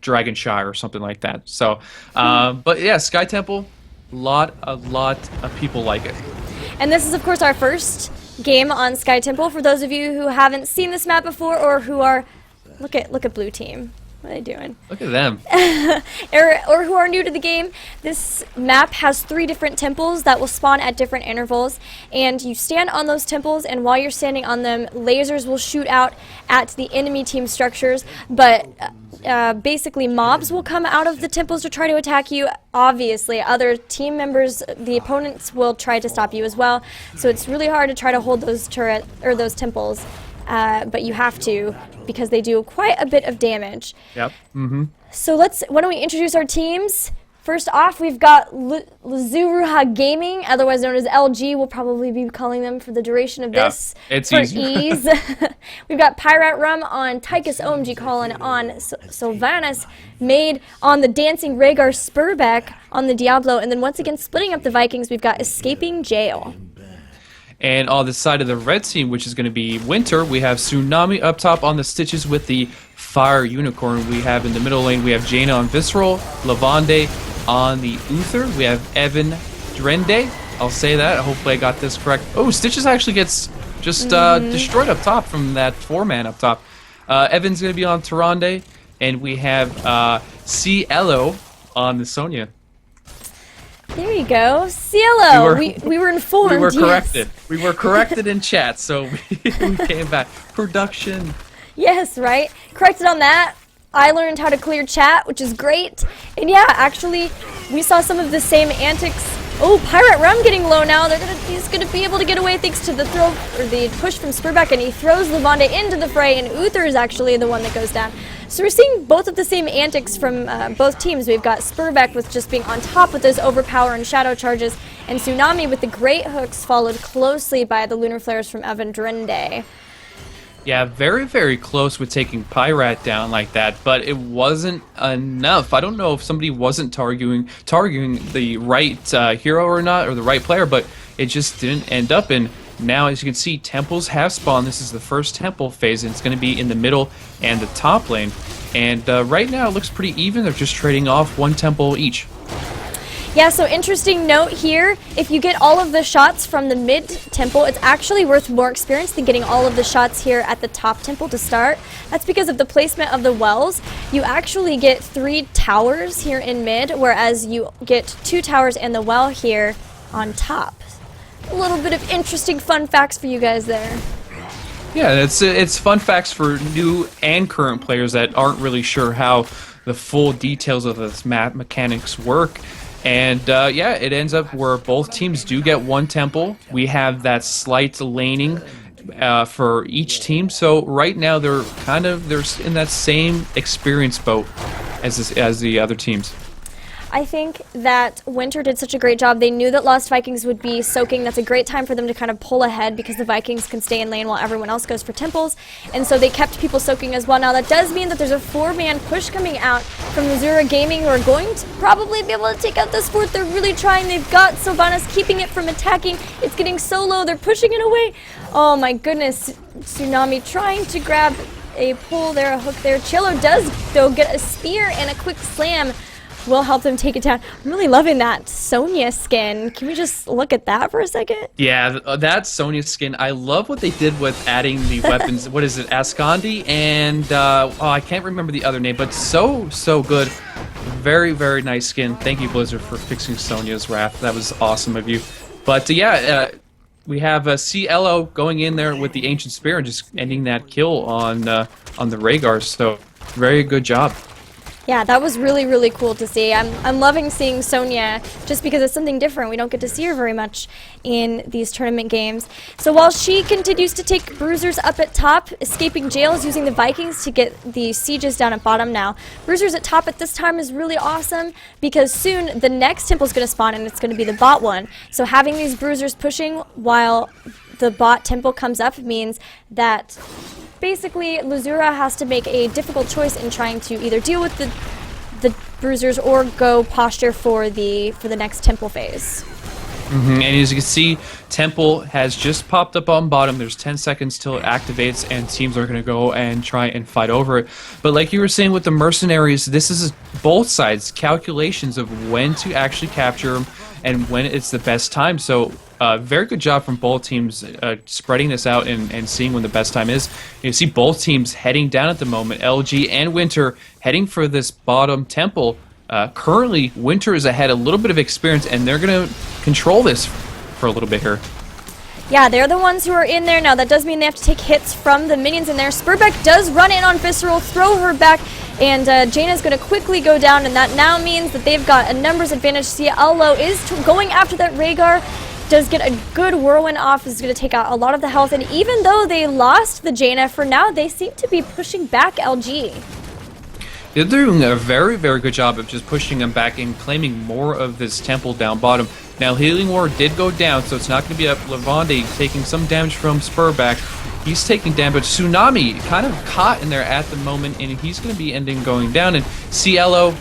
Dragonshire or something like that. So, but yeah, Sky Temple, A lot of people like it. And this is, of course, our first game on Sky Temple. For those of you who haven't seen this map before or who are... Look at Blue Team. What are they doing? Look at them. Or who are new to the game, this map has 3 different temples that will spawn at different intervals, and you stand on those temples, and while you're standing on them, lasers will shoot out at the enemy team structures, but basically mobs will come out of the temples to try to attack you. Obviously, other team members, the opponents, will try to stop you as well, so it's really hard to try to hold those those temples. But you have to, because they do quite a bit of damage. Yep. Mm-hmm. So why don't we introduce our teams? First off, we've got Lazuruha Gaming, otherwise known as LG. We'll probably be calling them for the duration of this it's for easier. ease. We've got Pirate Rum on Tychus OMG Colin on Sylvanas Made on the Dancing Rhaegar Spurbeck on the Diablo, and then once again splitting up the Vikings, we've got Escaping Jail. And on the side of the red team, which is going to be Winter, we have Tsunami up top on the Stitches with the Fire Unicorn. We have in the middle lane, we have Jaina on Visceral, Lavande on the Uther. We have Evan Drende. I'll say that. Hopefully I got this correct. Oh, Stitches actually gets just destroyed up top from that 4-man up top. Evan's going to be on Tyrande. And we have CLO on the Sonya. There you go. Cielo! We were informed. We were yes. corrected. We were corrected in chat, so we came back. Production. Yes, right? Corrected on that. I learned how to clear chat, which is great. And yeah, actually, we saw some of the same antics. Oh, Pirate Rum getting low now. He's gonna be able to get away thanks to the throw or the push from Spurbeck, and he throws Lavande into the fray, and Uther is actually the one that goes down. So we're seeing both of the same antics from both teams. We've got Spurbeck with just being on top with those overpower and shadow charges, and Tsunami with the great hooks, followed closely by the lunar flares from Evan Drende. Yeah, very, very close with taking Pyrat down like that, but it wasn't enough. I don't know if somebody wasn't targeting the right hero or not, or the right player, but it just didn't end up. And now, as you can see, temples have spawned. This is the first temple phase, and it's going to be in the middle and the top lane. And right now, it looks pretty even. They're just trading off 1 temple each. Yeah, so interesting note here, if you get all of the shots from the mid temple, it's actually worth more experience than getting all of the shots here at the top temple to start. That's because of the placement of the wells. You actually get 3 towers here in mid, whereas you get 2 towers and the well here on top. A little bit of interesting fun facts for you guys there. Yeah, it's fun facts for new and current players that aren't really sure how the full details of this map mechanics work. And yeah, it ends up where both teams do get 1 temple. We have that slight laning for each team. So right now they're in that same experience boat as the other teams. I think that Winter did such a great job. They knew that Lost Vikings would be soaking. That's a great time for them to kind of pull ahead because the Vikings can stay in lane while everyone else goes for temples. And so they kept people soaking as well. Now that does mean that there's a 4-man push coming out from Missouri Gaming, who are going to probably be able to take out this fort. They're really trying. They've got Sylvanas keeping it from attacking. It's getting so low. They're pushing it away. Oh my goodness. Tsunami trying to grab a pull there, a hook there. Cello does, though, get a spear and a quick slam. Will help them take it down. I'm really loving that Sonya skin. Can we just look at that for a second? Yeah, that Sonya skin. I love what they did with adding the weapons. What is it, Ascandi? And I can't remember the other name, but so good. Very, very nice skin. Thank you, Blizzard, for fixing Sonya's wrath. That was awesome of you. But yeah, we have CLO going in there with the Ancient Spear and just ending that kill on the Rhaegar. So very good job. Yeah, that was really, really cool to see. I'm loving seeing Sonya just because it's something different. We don't get to see her very much in these tournament games. So while she continues to take bruisers up at top, Escaping Jail is using the Vikings to get the sieges down at bottom now. Bruisers at top at this time is really awesome because soon the next temple is going to spawn and it's going to be the bot one. So having these bruisers pushing while the bot temple comes up means that basically Lazura has to make a difficult choice in trying to either deal with the bruisers or go posture for the next temple phase. And as you can see, temple has just popped up on bottom. There's 10 seconds till it activates, and teams are going to go and try and fight over it. But like you were saying with the mercenaries, this is both sides calculations of when to actually capture them and when it's the best time. So very good job from both teams spreading this out and seeing when the best time is. You see both teams heading down at the moment. LG and Winter heading for this bottom temple. Currently, Winter is ahead, a little bit of experience, and they're going to control this for a little bit here. Yeah, they're the ones who are in there now. That does mean they have to take hits from the minions in there. Spurbeck does run in on Visceral, throw her back, and Jaina's going to quickly go down, and that now means that they've got a numbers advantage. Cielo is going after that Rhaegar, does get a good whirlwind off, is going to take out a lot of the health, and even though they lost the Jaina, for now they seem to be pushing back LG. They're doing a very, very good job of just pushing them back and claiming more of this temple down bottom. Now, Healing Ward did go down, so it's not going to be up. Levande taking some damage from Spurback. He's taking damage. Tsunami kind of caught in there at the moment, and he's going to be ending going down. And Cielo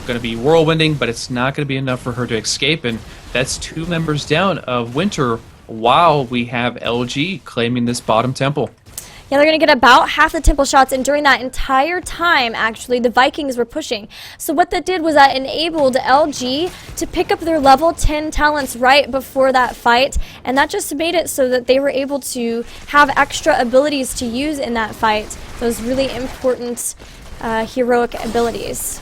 going to be whirlwinding, but it's not going to be enough for her to escape. And that's 2 members down of Winter, while we have LG claiming this bottom temple. Yeah, they're going to get about half the temple shots, and during that entire time, actually, the Vikings were pushing. So what that did was that enabled LG to pick up their level 10 talents right before that fight, and that just made it so that they were able to have extra abilities to use in that fight, those really important heroic abilities.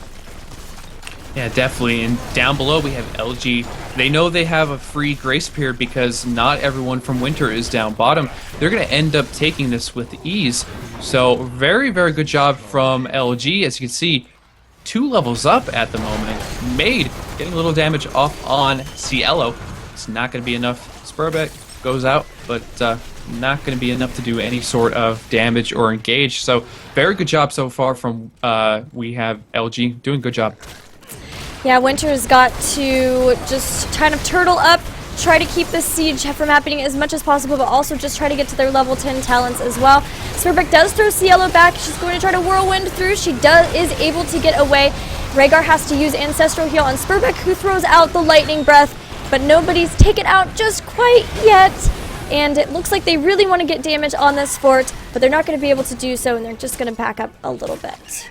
Yeah, definitely. And down below we have LG. They know they have a free grace period because not everyone from Winter is down bottom. They're going to end up taking this with ease. So very, very good job from LG. As you can see, 2 levels up at the moment. Made getting a little damage off on Cielo. It's not going to be enough. Spurbeck goes out, but not going to be enough to do any sort of damage or engage. So very good job so far from we have LG doing a good job. Yeah, Winter's got to just kind of turtle up, try to keep this siege from happening as much as possible, but also just try to get to their level 10 talents as well. Spurbeck does throw Cielo back. She's going to try to whirlwind through. She is able to get away. Rhaegar has to use Ancestral Heal on Spurbeck, who throws out the Lightning Breath, but nobody's taken out just quite yet. And it looks like they really want to get damage on this fort, but they're not going to be able to do so, and they're just going to back up a little bit.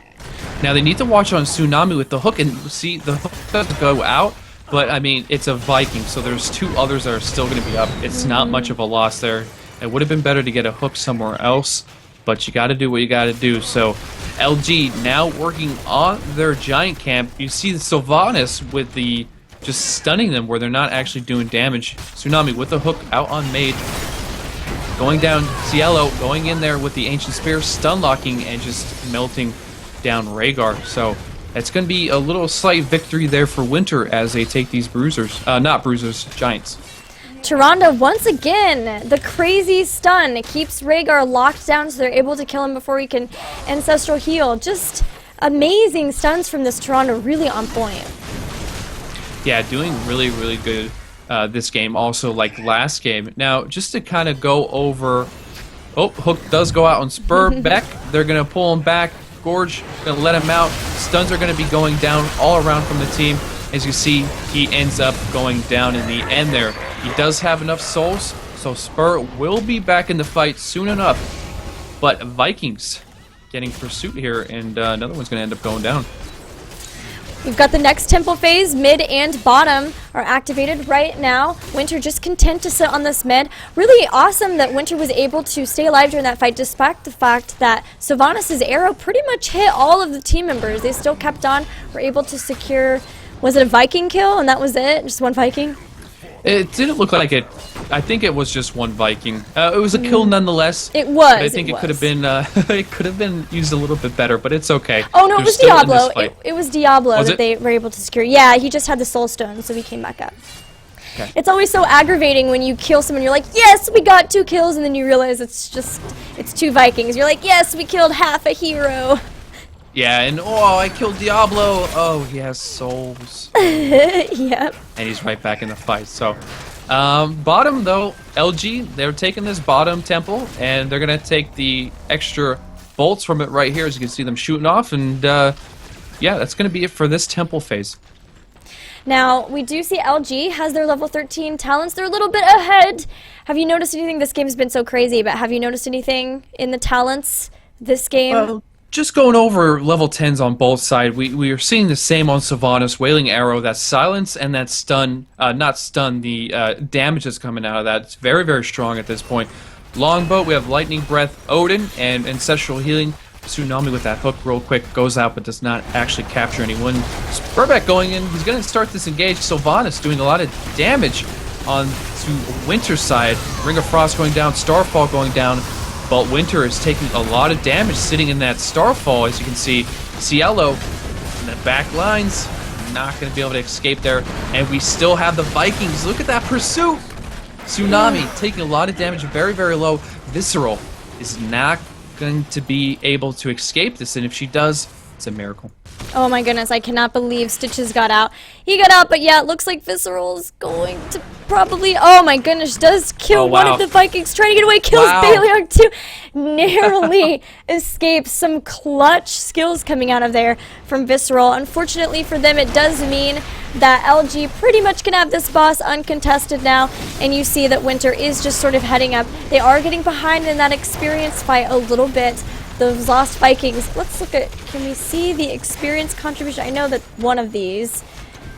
Now they need to watch on Tsunami with the hook, and see the hook does go out, but I mean it's a Viking, so there's 2 others that are still going to be up. It's not much of a loss there. It would have been better to get a hook somewhere else, but you got to do what you got to do. So LG now working on their giant camp. You see the Sylvanas with the just stunning them where they're not actually doing damage. Tsunami with the hook out on Mage. Going down Cielo, going in there with the Ancient Spear, stun locking and just melting down Rhaegar. So it's going to be a little slight victory there for Winter as they take these bruisers, not bruisers, giants. Tyrande once again, the crazy stun keeps Rhaegar locked down, so they're able to kill him before he can Ancestral Heal. Just amazing stuns from this Tyrande, really on point. Yeah, doing really, really good this game, also like last game. Now, just to kind of go over, hook does go out on Spurbeck. They're going to pull him back. Gorge gonna let him out. Stuns are gonna be going down all around from the team. As you see, he ends up going down in the end there. He does have enough souls, so Spur will be back in the fight soon enough. But Vikings getting pursuit here, and another one's gonna end up going down. We've got the next temple phase. Mid and bottom are activated right now. Winter just content to sit on this mid. Really awesome that Winter was able to stay alive during that fight, despite the fact that Sylvanas' arrow pretty much hit all of the team members. They still kept on, were able to secure, was it a Viking kill, and that was it? Just 1 Viking? It didn't look like it. I think it was just 1 Viking. It was a kill nonetheless. It was. I think it could have been. It could have been used a little bit better, but it's okay. Oh no, it They're was still in this Diablo. fight. It was Diablo Was that it? they were able to secure. Yeah, he just had the Soul Stone, so he came back up. Okay. It's always so aggravating when you kill someone. You're like, yes, we got 2 kills, and then you realize it's 2 Vikings. You're like, yes, we killed half a hero. Yeah, and I killed Diablo. Oh, he has souls. Yep. And he's right back in the fight. So, bottom though, LG, they're taking this bottom temple, and they're gonna take the extra bolts from it right here, as you can see them shooting off. And yeah, that's gonna be it for this temple phase. Now, we do see LG has their level 13 talents. They're a little bit ahead. Have you noticed anything? This game has been so crazy, but have you noticed anything in the talents this game? Well, just going over level 10s on both sides, we are seeing the same on Sylvanas, Wailing Arrow, that silence and that stun, not stun, the damage that's coming out of that. It's very, very strong at this point. Longbow, we have Lightning Breath, Odin, and Ancestral Healing. Tsunami with that hook real quick, goes out but does not actually capture anyone. Spurbeck going in, he's going to start this engage. Sylvanas doing a lot of damage on to Winter's side. Ring of Frost going down, Starfall going down. But Winter is taking a lot of damage sitting in that Starfall, as you can see. Cielo in the back lines, not going to be able to escape there. And we still have the Vikings. Look at that pursuit. Tsunami taking a lot of damage, very, very low. Visceral is not going to be able to escape this, and if she does, it's a miracle. Oh my goodness, I cannot believe Stitches got out. He got out, but yeah, it looks like Visceral is going to probably, oh my goodness, does kill one of the Vikings, trying to get away, kills Baleog too. Narrowly escapes. Some clutch skills coming out of there from Visceral. Unfortunately for them, it does mean that LG pretty much can have this boss uncontested now, and you see that Winter is just sort of heading up. They are getting behind in that experience fight a little bit. Those Lost Vikings. Let's look at, can we see the experience contribution? I know that one of these,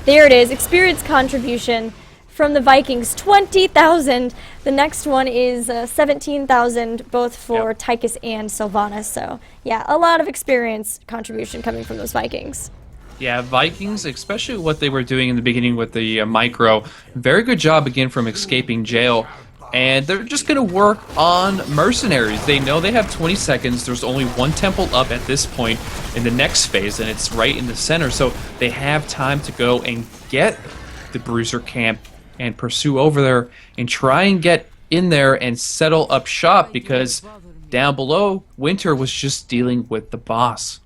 there it is, experience contribution from the Vikings, 20,000. The next one is 17,000, both for Tychus and Sylvanas. So yeah, a lot of experience contribution coming from those Vikings. Yeah, Vikings, especially what they were doing in the beginning with the micro, very good job again from escaping jail. And they're just going to work on mercenaries. They know they have 20 seconds. There's only one temple up at this point in the next phase, and it's right in the center. So they have time to go and get the Bruiser camp and pursue over there and try and get in there and settle up shop, because down below, Winter was just dealing with the boss.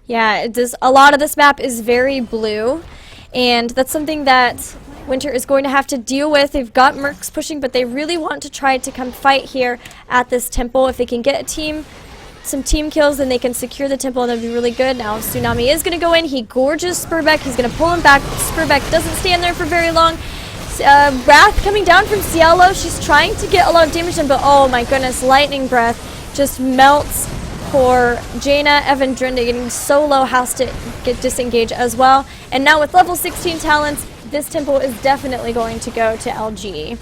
Yeah, a lot of this map is very blue, and that's something that Winter is going to have to deal with. They've got Mercs pushing, but they really want to try to come fight here at this temple. If they can get some team kills, then they can secure the temple, and that'd be really good. Now Tsunami is going to go in. He gorges Spurbeck. He's going to pull him back. Spurbeck doesn't stand there for very long. Wrath coming down from Cielo. She's trying to get a lot of damage in, but oh my goodness, Lightning Breath just melts poor Jaina. Evan Drinda getting so low, has to get disengaged as well. And now with level 16 talents, this temple is definitely going to go to LG.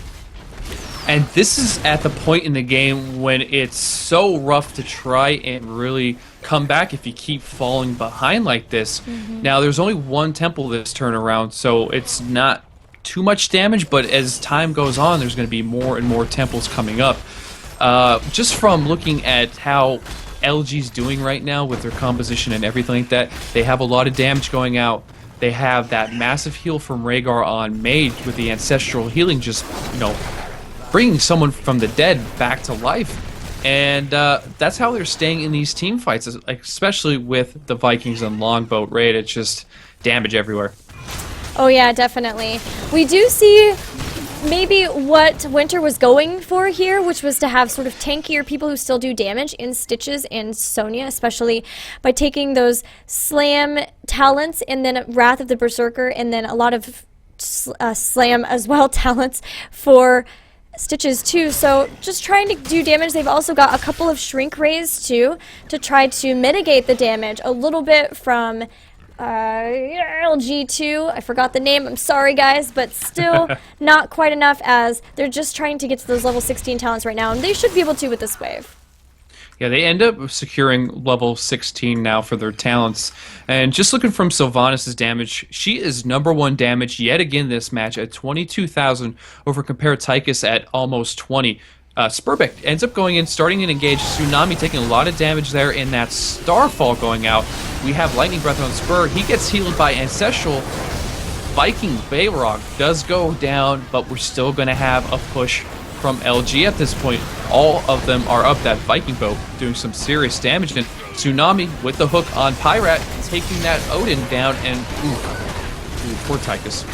And this is at the point in the game when it's so rough to try and really come back if you keep falling behind like this. Now, there's only one temple this turn around, so it's not too much damage, but as time goes on, there's going to be more and more temples coming up. Just from looking at how LG's doing right now with their composition and everything like that, they have a lot of damage going out. They have that massive heal from Rhaegar on Mage with the Ancestral Healing, just, you know, bringing someone from the dead back to life. And that's how they're staying in these team fights, especially with the Vikings and Longboat Raid. It's just damage everywhere. Oh yeah, definitely. We do see maybe what Winter was going for here, which was to have sort of tankier people who still do damage in Stitches and Sonya, especially by taking those Slam talents and then Wrath of the Berserker, and then a lot of Slam as well talents for Stitches too. So just trying to do damage. They've also got a couple of Shrink Rays too to try to mitigate the damage a little bit from LG2, I forgot the name, I'm sorry guys, but still not quite enough, as they're just trying to get to those level 16 talents right now, and they should be able to with this wave. Yeah, they end up securing level 16 now for their talents. And just looking from Sylvanas' damage, she is #1 damage yet again this match at 22,000 over compared Tychus at almost 20. Spurbeck ends up going in, starting an engage. Tsunami taking a lot of damage there, in that Starfall going out. We have Lightning Breath on Spur. He gets healed by Ancestral. Viking Balrog does go down, but we're still going to have a push from LG at this point. All of them are up that Viking boat, doing some serious damage. And Tsunami with the hook on Pyrat, taking that Odin down, and ooh, poor Tychus.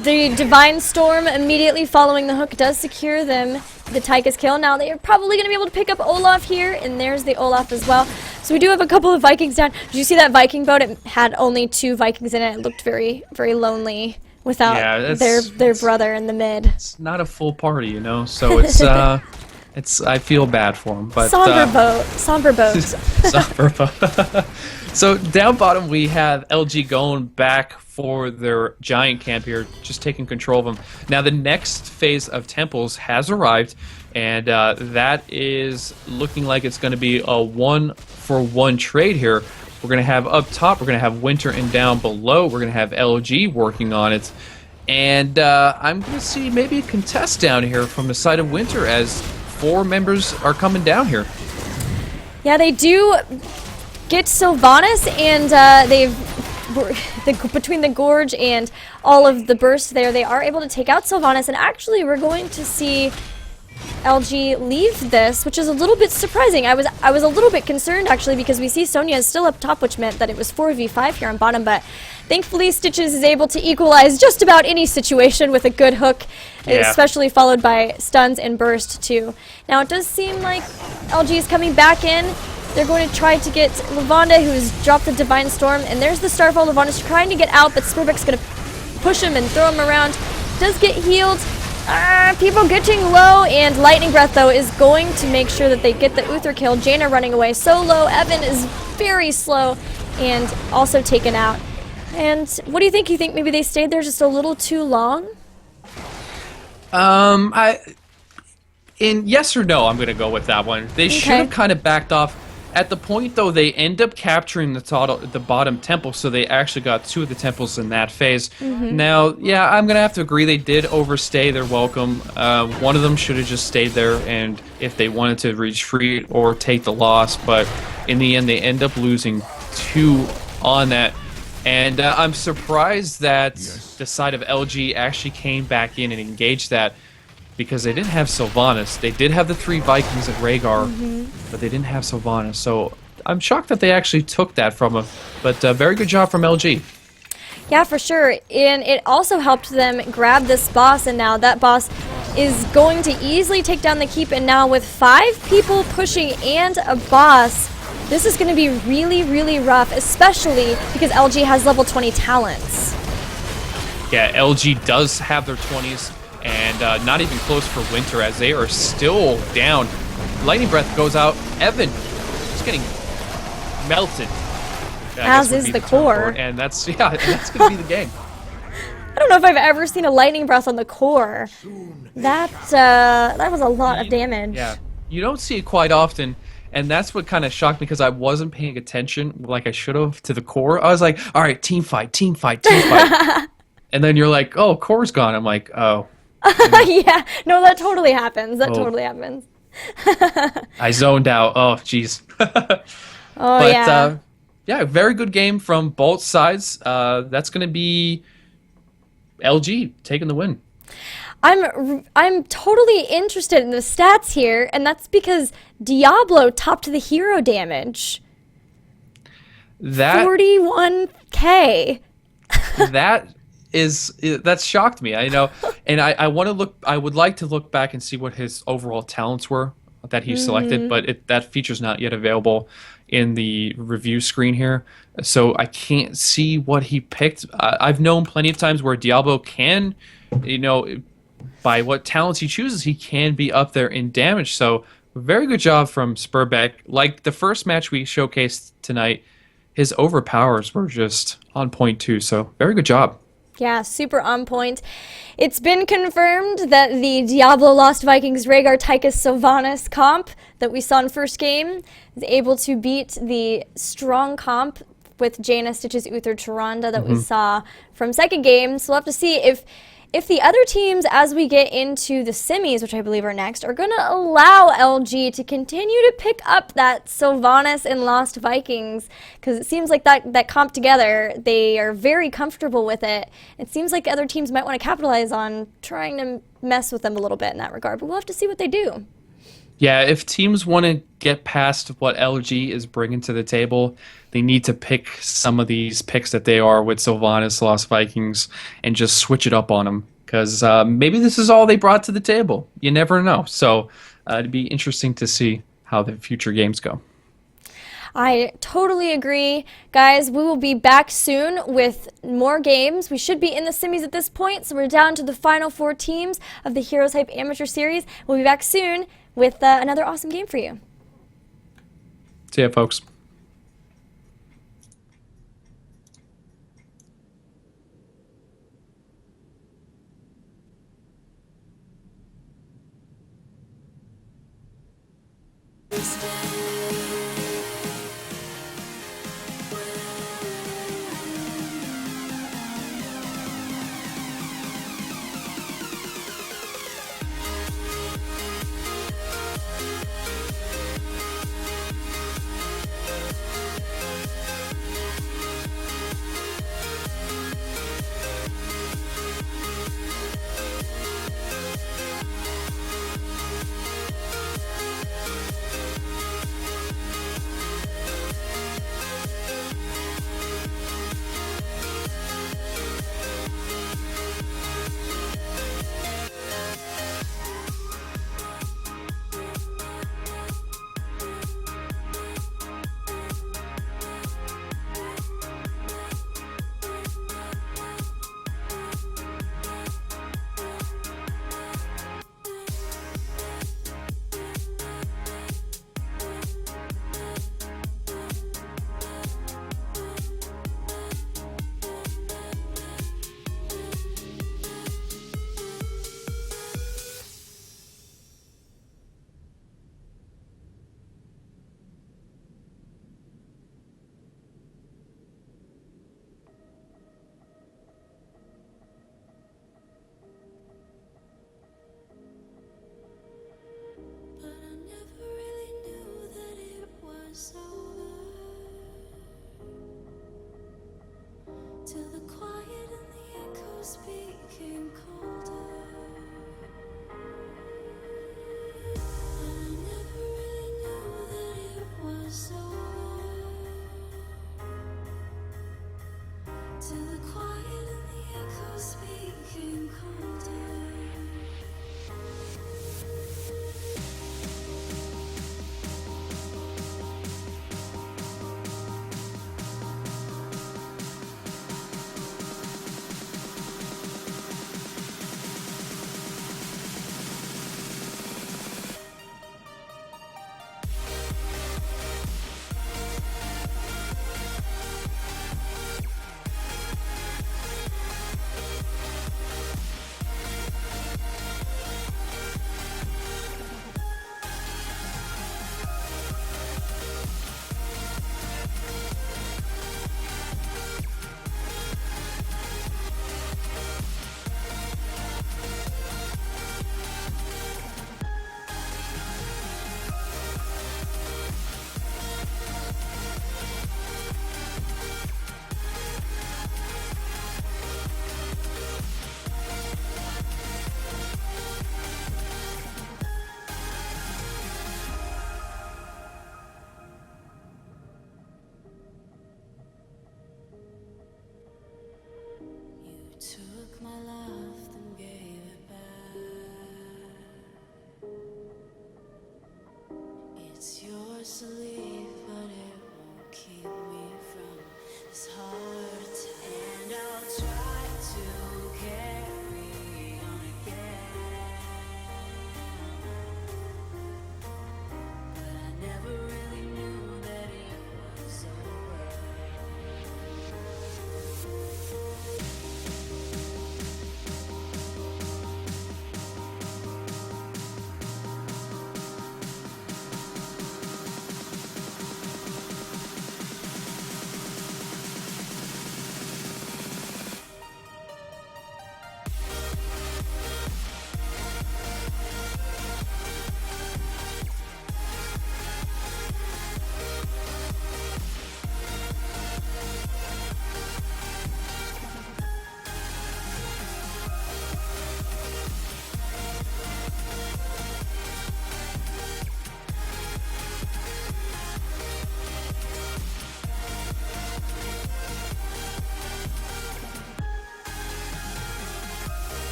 The Divine Storm immediately following the hook does secure them the Tychus kill. Now they are probably going to be able to pick up Olaf here, and there's the Olaf as well. So we do have a couple of Vikings down. Did you see that Viking boat? It had only 2 Vikings in it. It looked very, very lonely without their brother in the mid. It's not a full party, you know, so it's I feel bad for him, but Somber boat. So down bottom we have LG going back for their giant camp here, just taking control of them. Now the next phase of temples has arrived, and that is looking like it's going to be a 1-for-1 trade here. We're going to have up top, we're going to have Winter, and down below we're going to have LG working on it. And I'm going to see maybe a contest down here from the side of Winter as 4 members are coming down here. Yeah, they do get Sylvanas, and between the Gorge and all of the bursts there, they are able to take out Sylvanas, and actually we're going to see LG leave this, which is a little bit surprising. I was a little bit concerned actually, because we see Sonya is still up top, which meant that it was 4v5 here on bottom, but thankfully Stitches is able to equalize just about any situation with a good hook, especially followed by stuns and burst too. Now it does seem like LG is coming back in. They're going to try to get Lavonda, who's dropped the Divine Storm, and there's the Starfall. Lavanda's trying to get out, but Spurbeck's going to push him and throw him around. Does get healed. People getting low, and Lightning Breath, though, is going to make sure that they get the Uther kill. Jaina running away so low. Evan is very slow and also taken out. And what do you think? You think maybe they stayed there just a little too long? In yes or no, I'm going to go with that one. They should have kind of backed off. At the point, though, they end up capturing the bottom temple, so they actually got 2 of the temples in that phase. Now, yeah, I'm going to have to agree they did overstay their welcome. One of them should have just stayed there, and if they wanted to retreat or take the loss, but in the end, they end up losing 2 on that. And I'm surprised that the side of LG actually came back in and engaged that, because they didn't have Sylvanas. They did have the 3 Vikings at Rhaegar, but they didn't have Sylvanas. So I'm shocked that they actually took that from them. But very good job from LG. Yeah, for sure. And it also helped them grab this boss, and now that boss is going to easily take down the keep. And now with 5 people pushing and a boss, this is going to be really, really rough, especially because LG has level 20 talents. Yeah, LG does have their 20s. And not even close for Winter, as they are still down. Lightning Breath goes out. Evan is getting melted. As is the core. And that's going to be the game. I don't know if I've ever seen a Lightning Breath on the core. That was a lot of damage. Yeah, you don't see it quite often. And that's what kind of shocked me, because I wasn't paying attention like I should have to the core. I was like, all right, team fight, team fight, team fight. And then you're like, oh, core's gone. I'm like, oh. Yeah, no, that totally happens. That totally happens. I zoned out. Oh, jeez. Yeah, very good game from both sides. That's going to be LG taking the win. I'm totally interested in the stats here, and that's because Diablo topped the hero damage. That 41k. That shocked me. I know, and I would like to look back and see what his overall talents were that he selected, but that feature's not yet available in the review screen here, so I can't see what he picked. I've known plenty of times where Diablo can, by what talents he chooses, he can be up there in damage. So very good job from Spurbeck. Like the first match we showcased tonight, his overpowers were just on point too. So very good job. Yeah, super on point. It's been confirmed that the Diablo Lost Vikings Rhaegar Tychus Sylvanas comp that we saw in first game is able to beat the strong comp with Jaina, Stitches, Uther, Tyrande that we saw from second game. So we'll have to see if the other teams, as we get into the semis, which I believe are next, are going to allow LG to continue to pick up that Sylvanas and Lost Vikings, because it seems like that comp together, they are very comfortable with it. It seems like other teams might want to capitalize on trying to mess with them a little bit in that regard, but we'll have to see what they do. Yeah, if teams want to get past what LG is bringing to the table, they need to pick some of these picks that they are with Sylvanas, Lost Vikings, and just switch it up on them. Because maybe this is all they brought to the table. You never know. So it'd be interesting to see how the future games go. I totally agree. Guys, we will be back soon with more games. We should be in the semis at this point, so we're down to the final 4 teams of the HeroesHype Amateur Series. We'll be back soon with another awesome game for you. See ya, folks. But I never really knew that it was over till the quiet and the echoes became colder. And I never really knew that it was over till the quiet and the echoes became colder. You took my love, then gave it back. It's yours to leave, but it won't keep me from this hard time. And I'll try to carry on again, but I never really knew that it was over.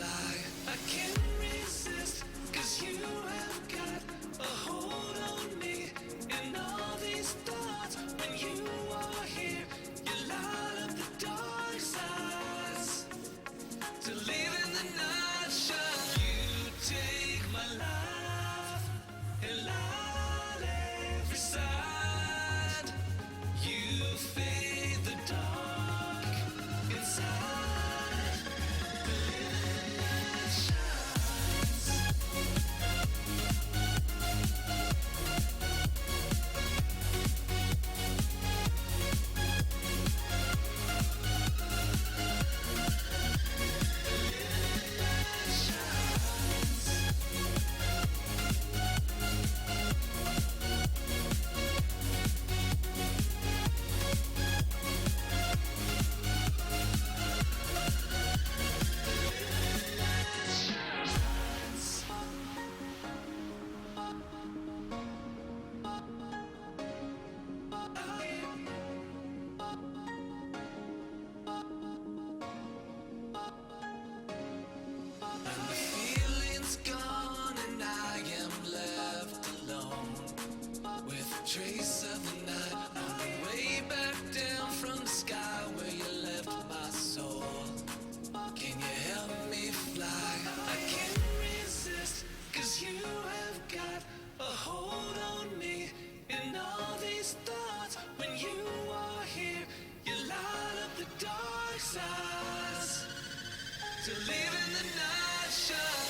fly. I can't resist, 'cause you have got a hold on me. And all these thoughts, when you are here, you light up the dark sides. To live in the night shine. You take my life and light every side. You fade the dark inside. The living night shines. Feeling's gone and I am left alone with a trace of the night on the way back down from the sky where you left my soul. Can you help me fly? I can't resist, 'cause you have got a hold on me. And all these thoughts, when you are here, you light up the dark sides. To live in the night shine.